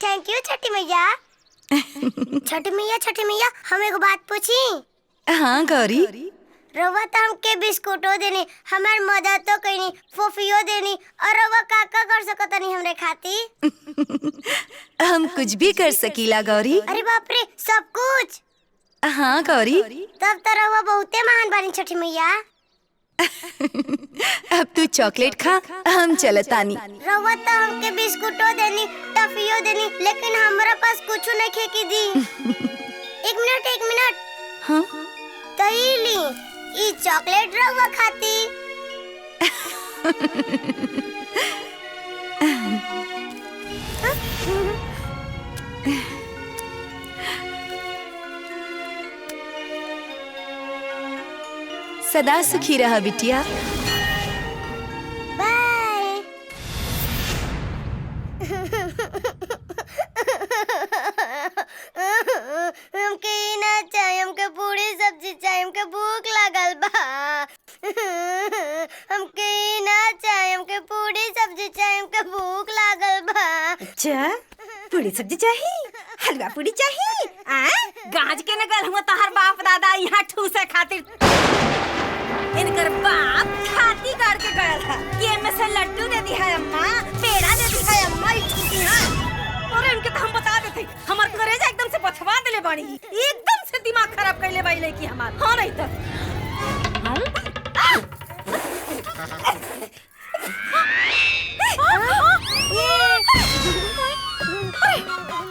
Speaker 3: थैंक यू छठी मैया। छठी मैया हम एक बात पूछी।
Speaker 16: हाँ गौरी।
Speaker 3: रवा तो हमके बिस्कुटो देनी, हमार मदद तो कईनी, फोफियो देनी, और रवा काका कर सकत नहीं हमरे खाती।
Speaker 16: हम कुछ भी कर सकीला गौरी।
Speaker 3: अरे बाप रे, सब कुछ।
Speaker 16: हाँ गौरी।
Speaker 3: तब तो रवा बहुते महान बानी छठी मैया।
Speaker 16: अब तू चॉकलेट खा, हम चलतानी।
Speaker 3: रवा तो हमके बिस्कुटो देनी, टफियो देनी, लेकिन हमारा पास कुछ नहीं खे की दी। एक मिनट।
Speaker 16: हाँ?
Speaker 3: तईली ई चॉकलेट रवा खाती।
Speaker 16: सदा सुखी रहा बिटिया।
Speaker 3: बाय। हमके ई ना चाहिए, हमके पूरी सब्जी चाहिए, हमके भूख लागल बा। हमके ई ना चाहिए, हमके पूरी सब्जी चाहिए, हमके भूख लागल बा।
Speaker 2: अच्छा पूरी सब्जी चाहिए, हलवा पूरी चाहिए। गाज के नगल हुआ तोहर बाप दादा यहाँ ठूसे खातिर इनकर बाप खाती काट के गया था कि एमे से लड्डू दे दी है अम्मा, पेड़ा दे दी है अम्मा। और इनके तो हम बता देते, हमार करेजा एकदम से बथवा देले बाड़ी, एकदम से दिमाग खराब कइले बाई लड़की हमार। हां नहीं तो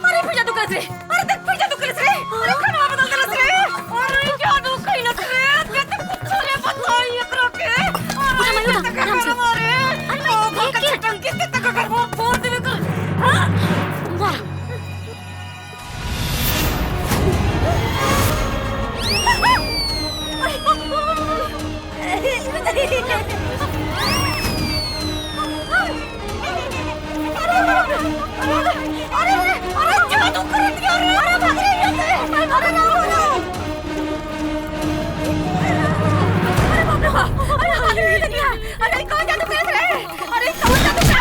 Speaker 2: अरे फिर जादू कर रे, अरे देख फिर जादू कर रे, अरे खाना बदल दे रे, अरे जादू कइला रे, मैं तो कुछ रे बताई एकरा के। अरे मैं तो कर मारे, अरे वो का टंकी के तक कर वो फोड़ देवे कर। हां वाह अरे जादू कर दिया रे, अरे भाग रे यहाँ से, अरे ना बोलो, अरे बाप रे बाप, अरे भाग रे यहाँ, अरे कौन जादू कर रहे, अरे कौन जादू कर,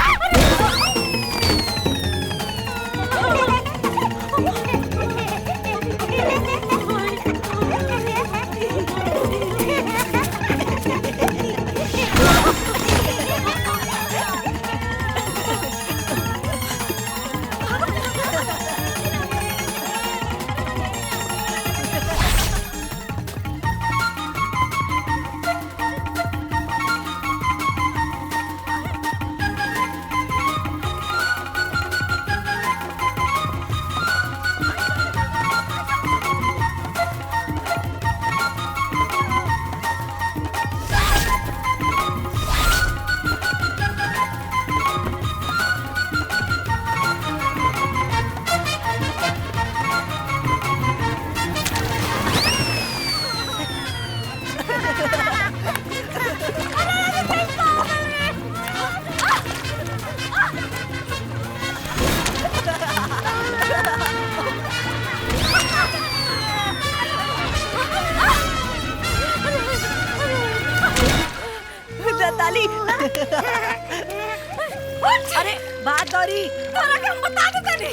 Speaker 2: अरे बात गौरी, तोरा के हम बता दे तनी।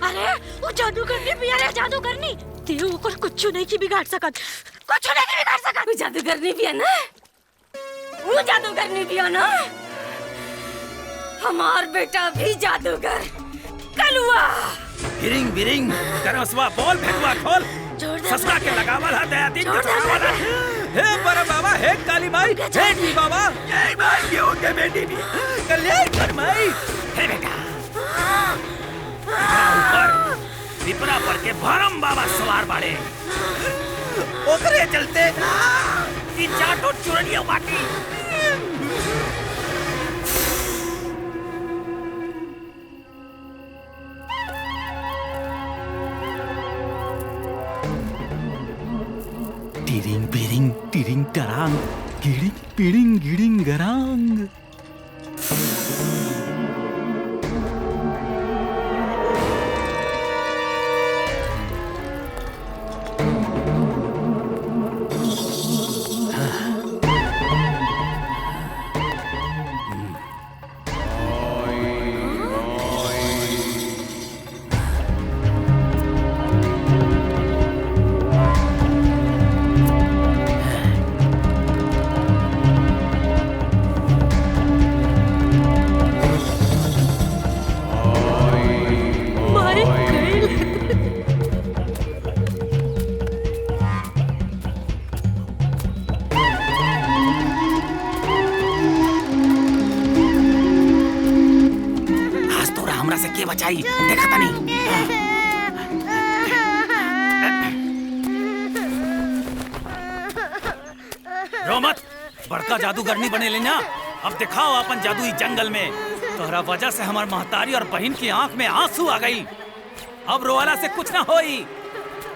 Speaker 2: अरे वो जादू करनी भी, अरे जादू करनी तेरे ऊपर कुछ नहीं की बिगाड़ सकत, कुछ नहीं बिगाड़ सकत। वो जादू करनी भी है ना, वो जादू करनी भी है ना। हमार बेटा भी जादूगर कलुआ।
Speaker 1: बिरिंग बिरिंग करसवा बोल भेटवा खोल, ससुरा के लगावल है दया दिन वाला। हे बड़ा बाबा, हे काली माई, हे नी बाबा, हे माई के होके बेटी भी कल्याण कर माई। हे बेटा ऊपर पिपरा पर के भरम बाबा सवार बाड़े, ओकरे चलते तीन चार टो चुरनिया बाटी।
Speaker 10: टिरिंग बिरिंग टिरिंग टरांग गिड़िंग पिड़िंग गिड़िंग गरांग।
Speaker 17: हमरा से के बचाई देखा तनी। रो मत, बड़का जादूगर नहीं बने लेना। अब दिखाओ अपन जादू इस जंगल में। तोहरा वजह से हमार महतारी और बहन की आंख में आंसू आ गई। अब रोवाला से कुछ ना होई।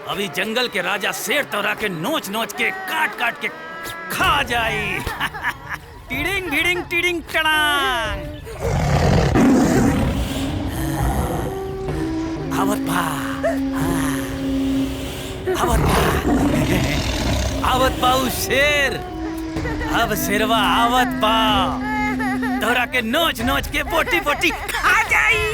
Speaker 17: अभी जंगल के राजा शेर तोरा के नोच नोच के काट काट के खा जाई। टिडिंग ढिडिंग टिडिंग टड़ांग। आवत बा, आवत बा, आवत बा उ शेर। अब शेरवा आवत बा, तोरा के नोच नोच के बोटी बोटी खा जाई।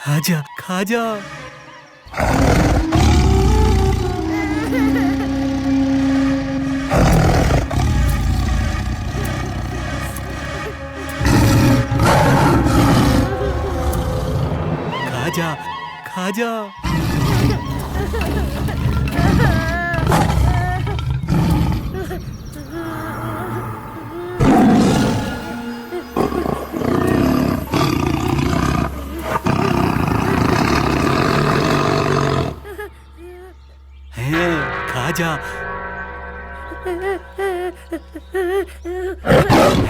Speaker 12: खाजा खाजा खाजा खाजा। खाजा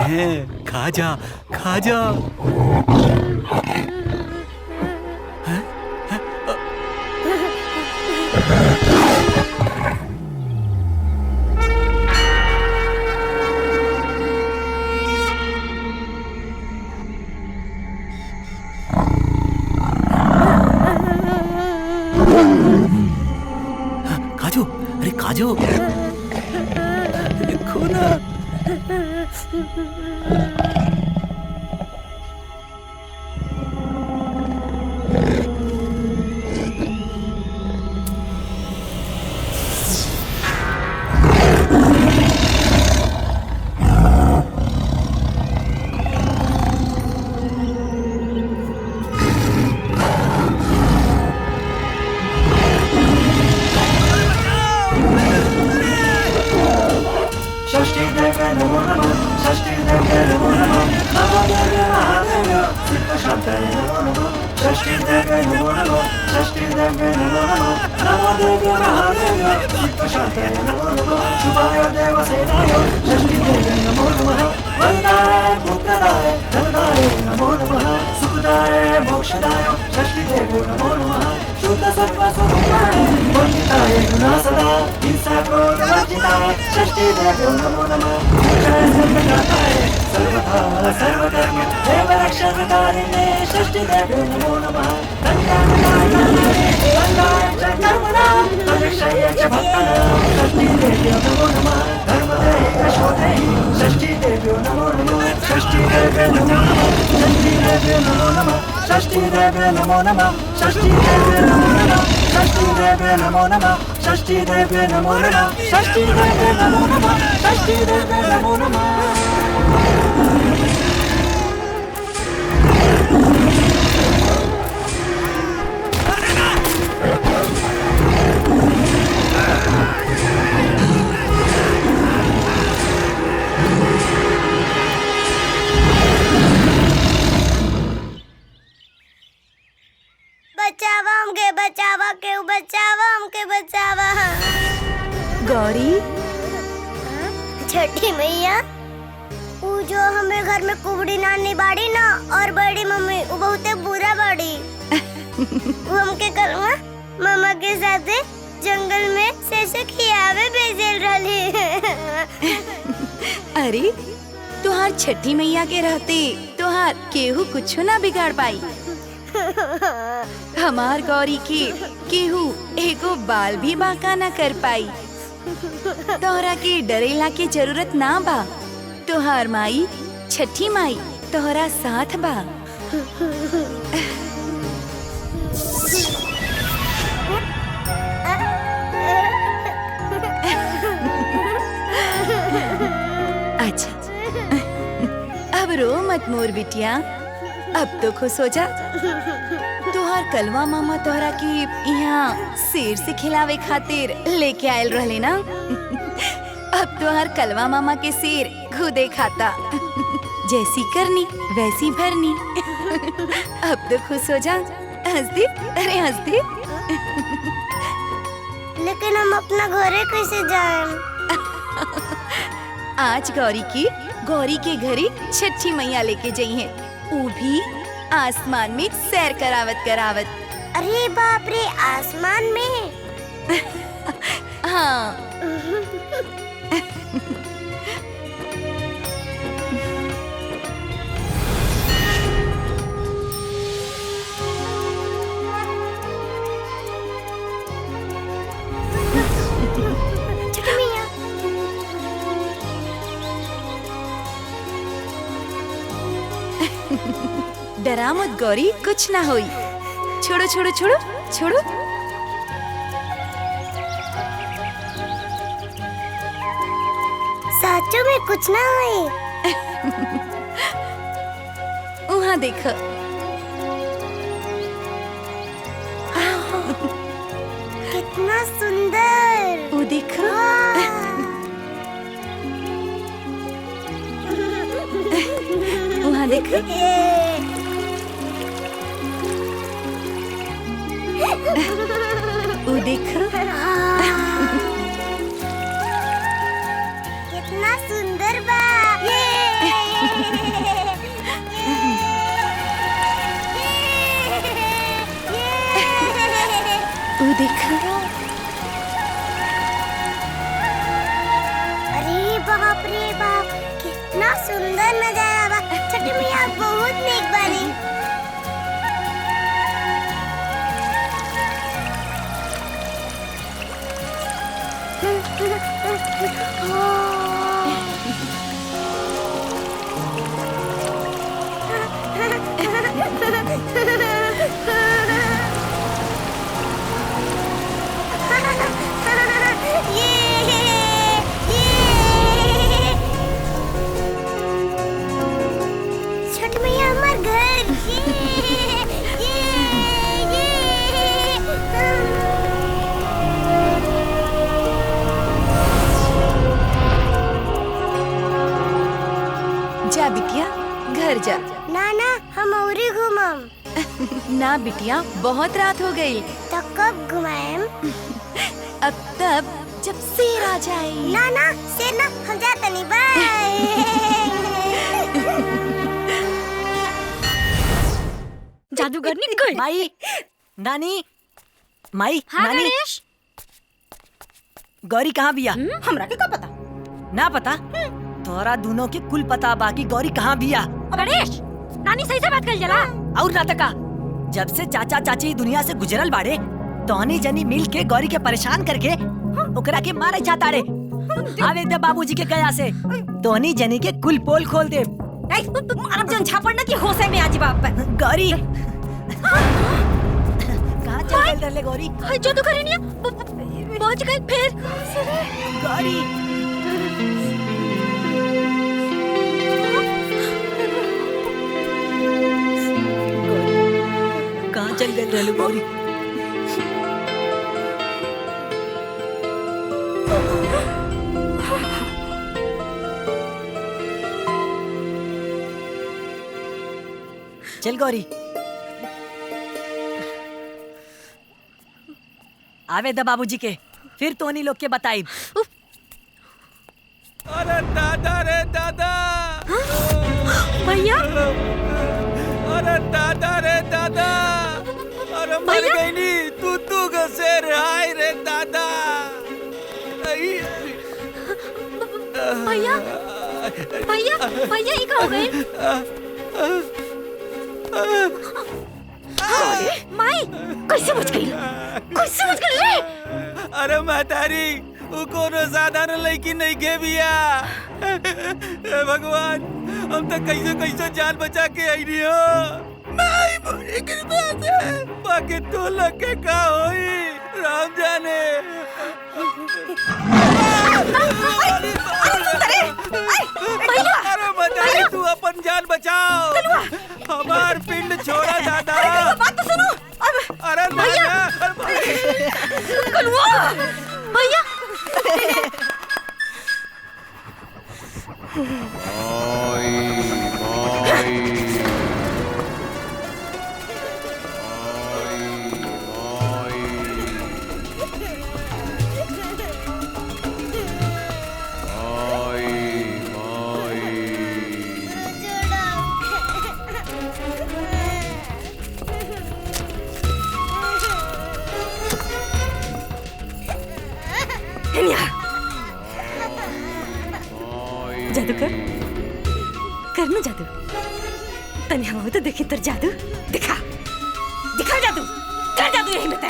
Speaker 12: है, खाजा खाजा। खाजो, अरे खाजो, देखो ना।
Speaker 3: बचावा हमके, बचावा के बचावा हमके, बचावा।
Speaker 16: गौरी,
Speaker 3: छठी मैया, वो जो हमें घर में कुबड़ी नानी बाड़ी ना और बड़ी मम्मी वो बहुते बुरा बाड़ी। वो हमके कल मामा के साथ जंगल में से खियावे भेजल रही।
Speaker 16: अरे तुहार छठी मैया के रहते तुहार केहू कुछ ना बिगाड़ पाई। हमार गौरी के केहू एगो बाल भी बांका ना कर पाई। तोहरा के डरेला के जरूरत ना बा। तोहार माई छठी माई तोहरा साथ बा। मत मोर बिटिया, अब तो खुश हो जा। तोहार कलवा मामा तोहरा की यहाँ शेर से खिलावे खातिर लेके आयल रहले ना। अब तोहार कलवा मामा के शेर खुदे खाता। जैसी करनी वैसी भरनी। अब तो खुश हो जा। हंस दे, अरे हंस दे।
Speaker 3: लेकिन हम अपना घरे कैसे जाएं?
Speaker 16: आज गौरी के घरे छठी मैया लेके जाइए, वो भी आसमान में सैर करावत करावत।
Speaker 3: अरे बाप रे, आसमान में?
Speaker 16: हाँ। डरा मत गौरी, कुछ ना होई। छोड़ो छोड़ो छोड़ो छोड़ो।
Speaker 3: सच में कुछ ना होई।
Speaker 16: वहाँ देखो।
Speaker 3: कितना सुंदर।
Speaker 16: वो देखो। वहाँ देखो। वो देखो।
Speaker 3: कितना सुंदर बा।
Speaker 16: वो देखो।
Speaker 3: अरे बाप रे बाप, कितना सुंदर नजारा बा। छठी मैया बहुत नेक बानी। छठ मैया हमार घर।
Speaker 16: जा बिटिया, घर जा।
Speaker 3: ना ना, हम औरी घूमम।
Speaker 16: ना बिटिया, बहुत रात हो गई।
Speaker 3: तो कब घुमाएम?
Speaker 16: अब तब जब शेर आ जाए।
Speaker 3: ना ना, शेर ना, हम जाते नहीं। बाय।
Speaker 2: जादूगरनी गई।
Speaker 15: माई, नानी, माई,
Speaker 2: हाँ
Speaker 15: नानी।
Speaker 2: गणेश।
Speaker 15: गौरी कहाँ बिया?
Speaker 5: हमरा के का पता?
Speaker 15: ना पता? तोरा दोनों के कुल पता बाकी गौरी कहाँ बिया?
Speaker 2: गणेश, नानी सही से बात कर जला।
Speaker 15: और नाटका, जब से चाचा चाची दुनिया से गुजरल बाड़े, तोहनी जनी मिल के गौरी के परेशान करके ओकरा के मारे चाहता रे। आवे दे बाबूजी के गया से तोहनी जनी के कुल पोल खोल दे।
Speaker 2: अरब जन छापड़ न की होशे में आज बाप।
Speaker 15: गौरी कहाँ चल गई रहले गौरी?
Speaker 2: हाय जादूगरनिया पहुंच गई फिर।
Speaker 15: गौरी कहाँ चल गई रहले गौरी? चल गौरी, आवे द बाबूजी के, फिर तोनी लोग के बताई।
Speaker 10: अरे दादा रे दादा।
Speaker 2: भैया।
Speaker 10: अरे दादा रे दादा। अरे मर गई नी तू का शेर। हाय रे दादा।
Speaker 2: भैया भैया भैया ये हो गए। माई कैसे बच गई? कैसे बच गई रे?
Speaker 10: अरे महतारी, वो कोनो साधारण लड़की नहीं के बिया। हे भगवान, हम तो कैसे कैसे जान बचा के आई रही हो। माई बुरी कृपा से बाकी तो लग के का होई राम जाने। अरे महतारी, तू अपन जान बचाओ। हमार पिंड छोड़ा दादा।
Speaker 5: बात तो सुनो।
Speaker 10: अरे
Speaker 5: भैया कलुआ भैया जादू कर ना जादू तने हम तो देखी तर जादू दिखा दिखा जादू कर जादू यही में अब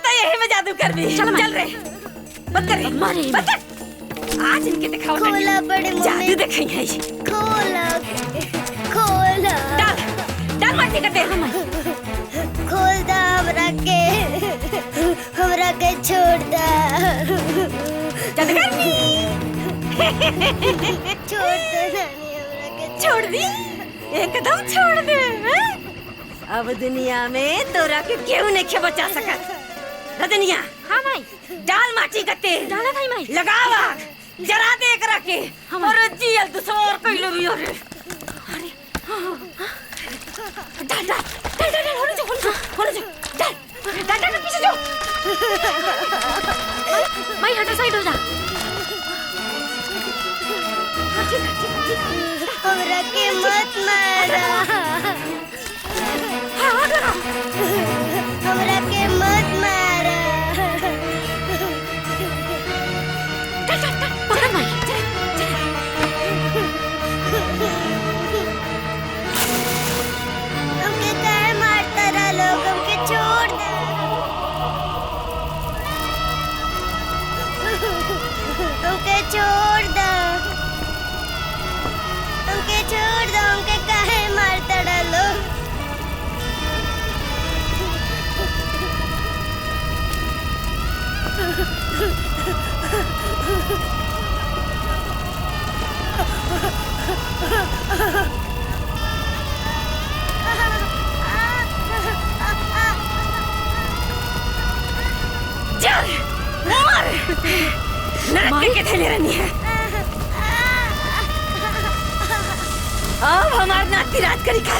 Speaker 5: तो यही में जादू कर भी चल रे बंद कर बंद कर आज इनके दिखाओ
Speaker 3: खोला बड़े मुंह
Speaker 5: जादू दिखाई है
Speaker 3: खोला खोला
Speaker 5: डाल माटी करते हम
Speaker 3: खोल दा हमरा के छोड़ दा
Speaker 5: जादू कर छोड़ दी एकदम छोड़ दे अब दुनिया में तोरा के क्यों नहीं बचा सकत रजनिया। हाँ भाई डाल माटी का तेल डाला भाई माई लगावा जरा दे एकरा के और जियल दुश्मन कइलो भी अरे डाल डाल डाल डाल होने जो डाल डाल डाल पीछे जो भाई हटा साइड हो जा।
Speaker 3: हमरा के मत मारा हमरा के मत मारा हमके काहे मारता रहा लोग हमके छोड़ दे हमके छोड़ दे हमके छोड़ दो हमके काहे मारता डालो
Speaker 5: चल मार नरक के थैले रहनी है अब हमार नाती रात करी खा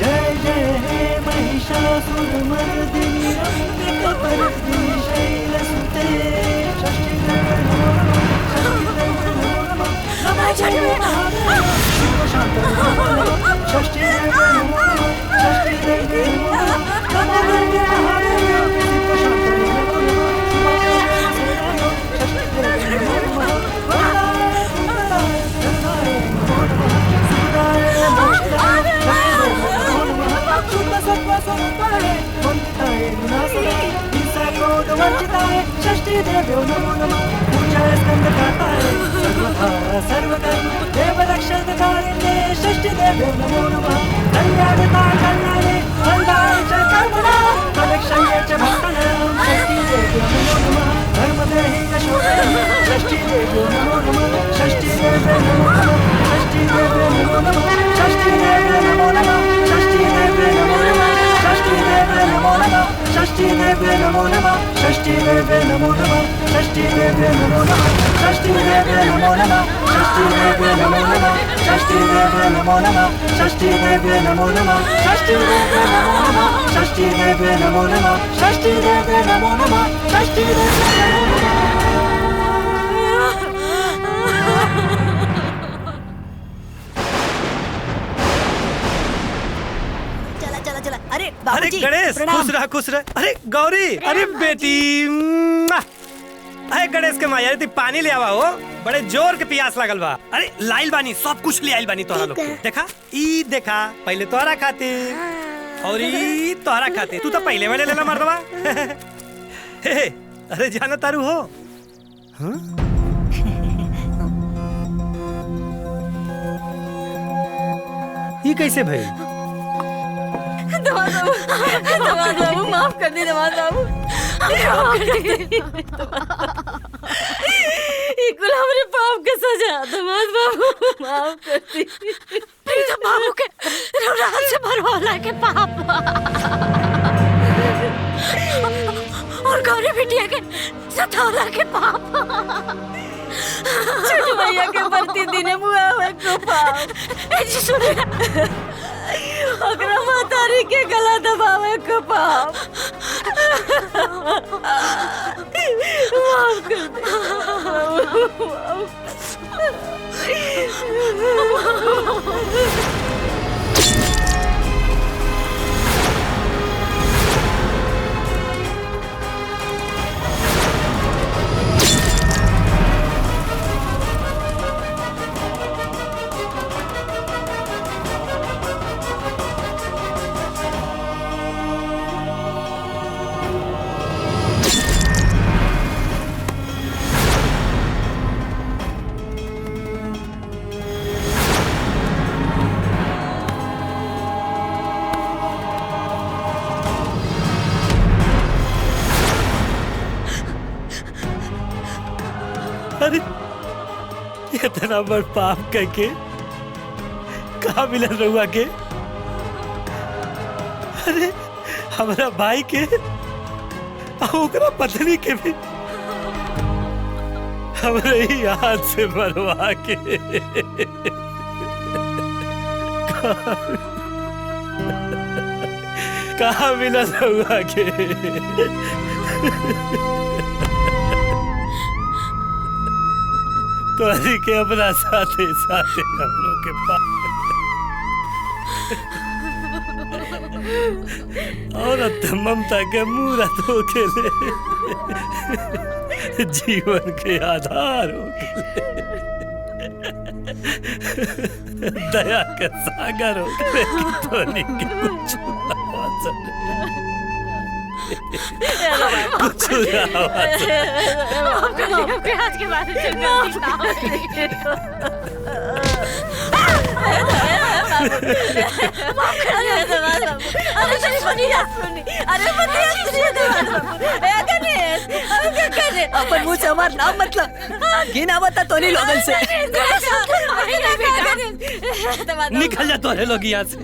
Speaker 13: जय जय हे महिषासुरमर्दिनी रम्यकपर्दिनी शैलसुते षष्ठी देव्यो नमो नमः पूजाय स्कंदकाताय सर्वथा सर्वकर्म देवरक्षकारिणे षष्ठी देव्यो नमो नमः कल्याणकाय कल्याणे वरदाय च कर्मणा प्रदक्षिणे च भक्तानां षष्ठी देव्यो नमो नमः धर्मदेहि यशोदे षष्ठी देव्यो नमो नमः षष्ठी देव्यो नमो नमः षष्ठी देव्यो नमो नमः षष्ठी देव्यो नमो नमः षष्ठी देव्यो नमो नमः षष्ठी देव्यो नमो नमः षष्ठी देव्यो नमो नमः षष्ठी देव्यो नमो नमः षष्ठी देव्यो नमो नमः षष्ठी देव्यो नमो नमः षष्ठी देवे नमो नमः षष्ठी देवे नमो नमः षष्ठी देवे नमो नमः षष्ठी देवे नमो नमः षष्ठी देवे नमो नमः षष्ठी देवे नमो नमः षष्ठी देवे नमो नमः।
Speaker 15: चला चला चला। अरे
Speaker 1: अरे
Speaker 15: बाबूजी
Speaker 1: गणेश खुश रह खुश रह। अरे गौरी अरे बेटी अरे गणेश के माया ती पानी ले आवा हो, बड़े जोर के प्यास लागल बा। अरे लाइल बानी सब कुछ ले आइल बानी तोहरा लोग के। देखा ई देखा पहले तोहरा खातिर और ई तोहरा खातिर। तू तो पहले वाले लेला मर्दवा। हे अरे जाना तारू हो हाँ? ई कैसे भाई?
Speaker 9: दमाद बाबू माफ कर दे दमाद बाबू इकुल हमरे पाप के सजा दमाद बाबू माफ कर दी
Speaker 2: प्रीतम बाबू के रौरान से भरवाला के पाप और गौरी बिटिया के सतावला के पाप
Speaker 9: छोटू भैया के प्रति दिन मुआ हुआ को पाप
Speaker 2: जी सुने
Speaker 9: अगर मातारी के गला दबावे को पाप माफ कर दे
Speaker 1: अरे इतना बड़ पाप करके कहा मिलन रहुआ के? अरे हमारा भाई के ओकरा पत्नी के भी हमारे ही हाथ से मरवा के कहा मिलन रहुआ के? तो अरे के अपना साथे साथे हम लोग के पास औरत ममता के मूरत हो के ले जीवन के आधार हो के दया के सागर हो के तो के कुछ कुछ
Speaker 2: आज के बाद
Speaker 15: अपन मुंह से हमार नाम मतलब गिना बता तोनी लोगन से
Speaker 1: निकल जा तोरे लोग यहाँ से।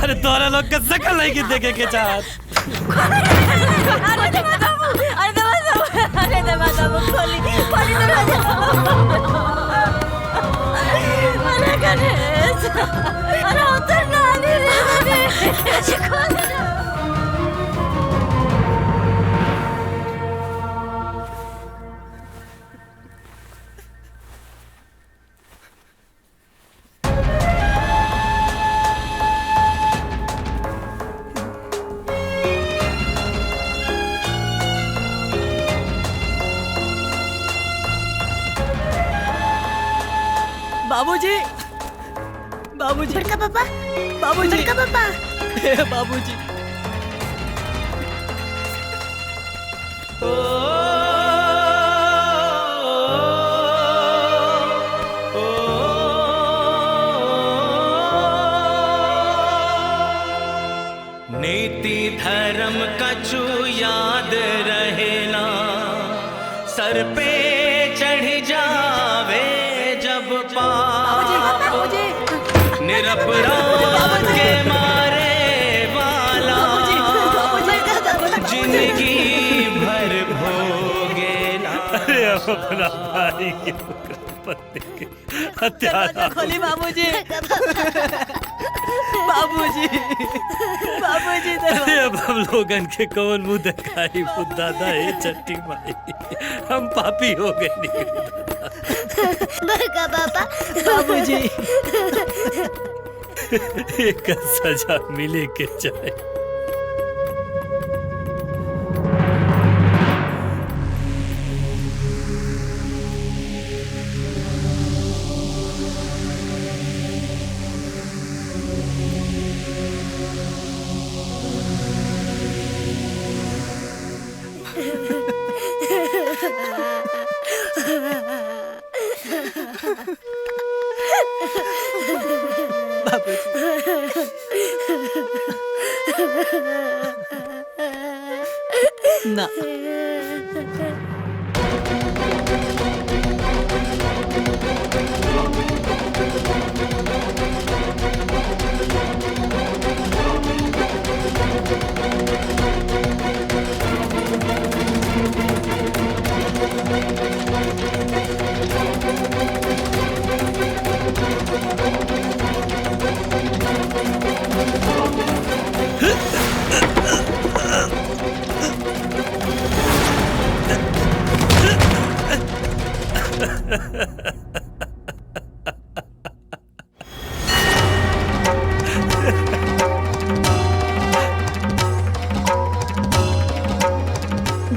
Speaker 1: अरे तोरा लोग के शकल नहीं की देखे के चाहत।
Speaker 9: अरे दरवाजा खोली अरे गणेश अरे उतर ना रे खोल
Speaker 15: बाबूजी बाबूजी
Speaker 9: बड़का पापा
Speaker 15: बाबूजी
Speaker 9: बड़का पापा
Speaker 15: बाबूजी
Speaker 18: नीति धर्म कछु याद रहे ना सर पे चढ़ जावे जब पाप निरपराध के मारे वाला जिंदगी भर भोगे ना।
Speaker 1: अरे अपना
Speaker 19: नारी के पति के हत्यारा
Speaker 15: खोली बाबूजी बाबूजी बाबूजी
Speaker 19: अरे अब हम लोगन के कौन मुंह दिखाई दादा है चट्टी माई हम पापी हो गए नहीं
Speaker 9: बड़का पापा
Speaker 15: बाबूजी
Speaker 19: एक सजा मिले के चाहे
Speaker 15: ना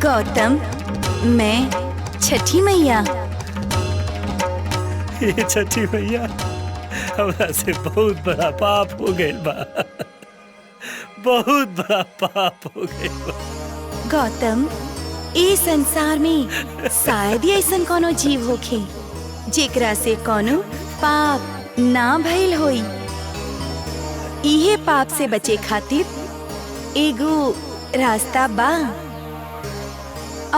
Speaker 16: गौतम मैं छठी मैया
Speaker 19: ये छठी मैया हमरा से बहुत बड़ा पाप हो गए बा बहुत बड़ा पाप हो गए बा
Speaker 16: गौतम इस संसार में शायद ही ऐसन कोनो जीव होखे जेकरा से कोनो पाप ना भइल होई इहे पाप से बचे खातिर एगो रास्ता बा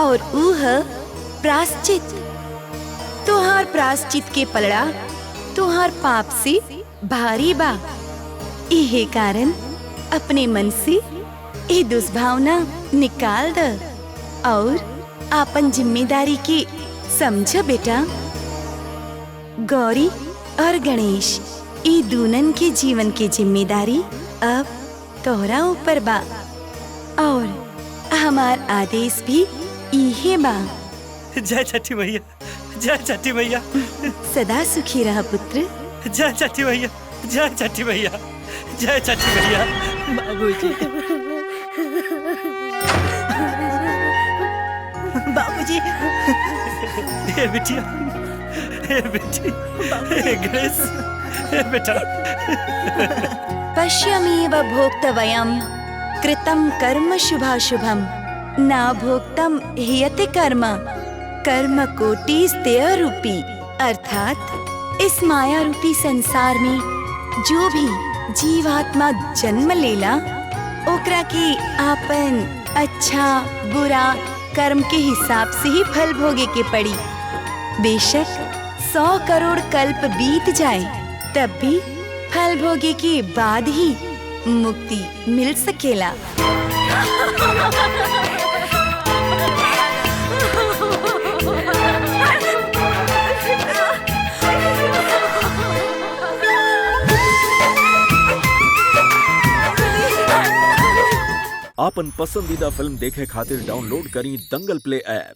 Speaker 16: और ऊह प्रायश्चित तोहार प्रायश्चित के पलड़ा तोहार पाप से भारी बा इहे कारण अपने मन से ये दुष्भावना निकाल द और आपन जिम्मेदारी के समझ बेटा गौरी और गणेश ये दूनन के जीवन की जिम्मेदारी अब तोहरा ऊपर बा और हमार आदेश भी इहे बा।
Speaker 19: जय छठी मैया जय छठी मैया
Speaker 16: सदा सुखी रह पुत्र।
Speaker 19: जय छठी मैया जय छठी मैया जय छठी मैया
Speaker 15: बाबूजी बाबूजी
Speaker 19: हे बिटिया हे बेटी हे गणेश हे बेटा
Speaker 16: पश्यमेव भोक्तव्यं कृतं कर्म शुभाशुभं ना भोक्तम हेयते कर्म कर्म कोटिस्तेय रूपी अर्थात इस माया रूपी संसार में जो भी जीवात्मा जन्म लेला ओकरा के आपन अच्छा बुरा कर्म के हिसाब से ही फल भोगे के पड़ी। बेशक 100 करोड़ कल्प बीत जाए तब भी फल भोगे के बाद ही मुक्ति मिल सकेला।
Speaker 20: आपन पसंदीदा फिल्म देखे खातिर डाउनलोड करी दंगल प्ले ऐप।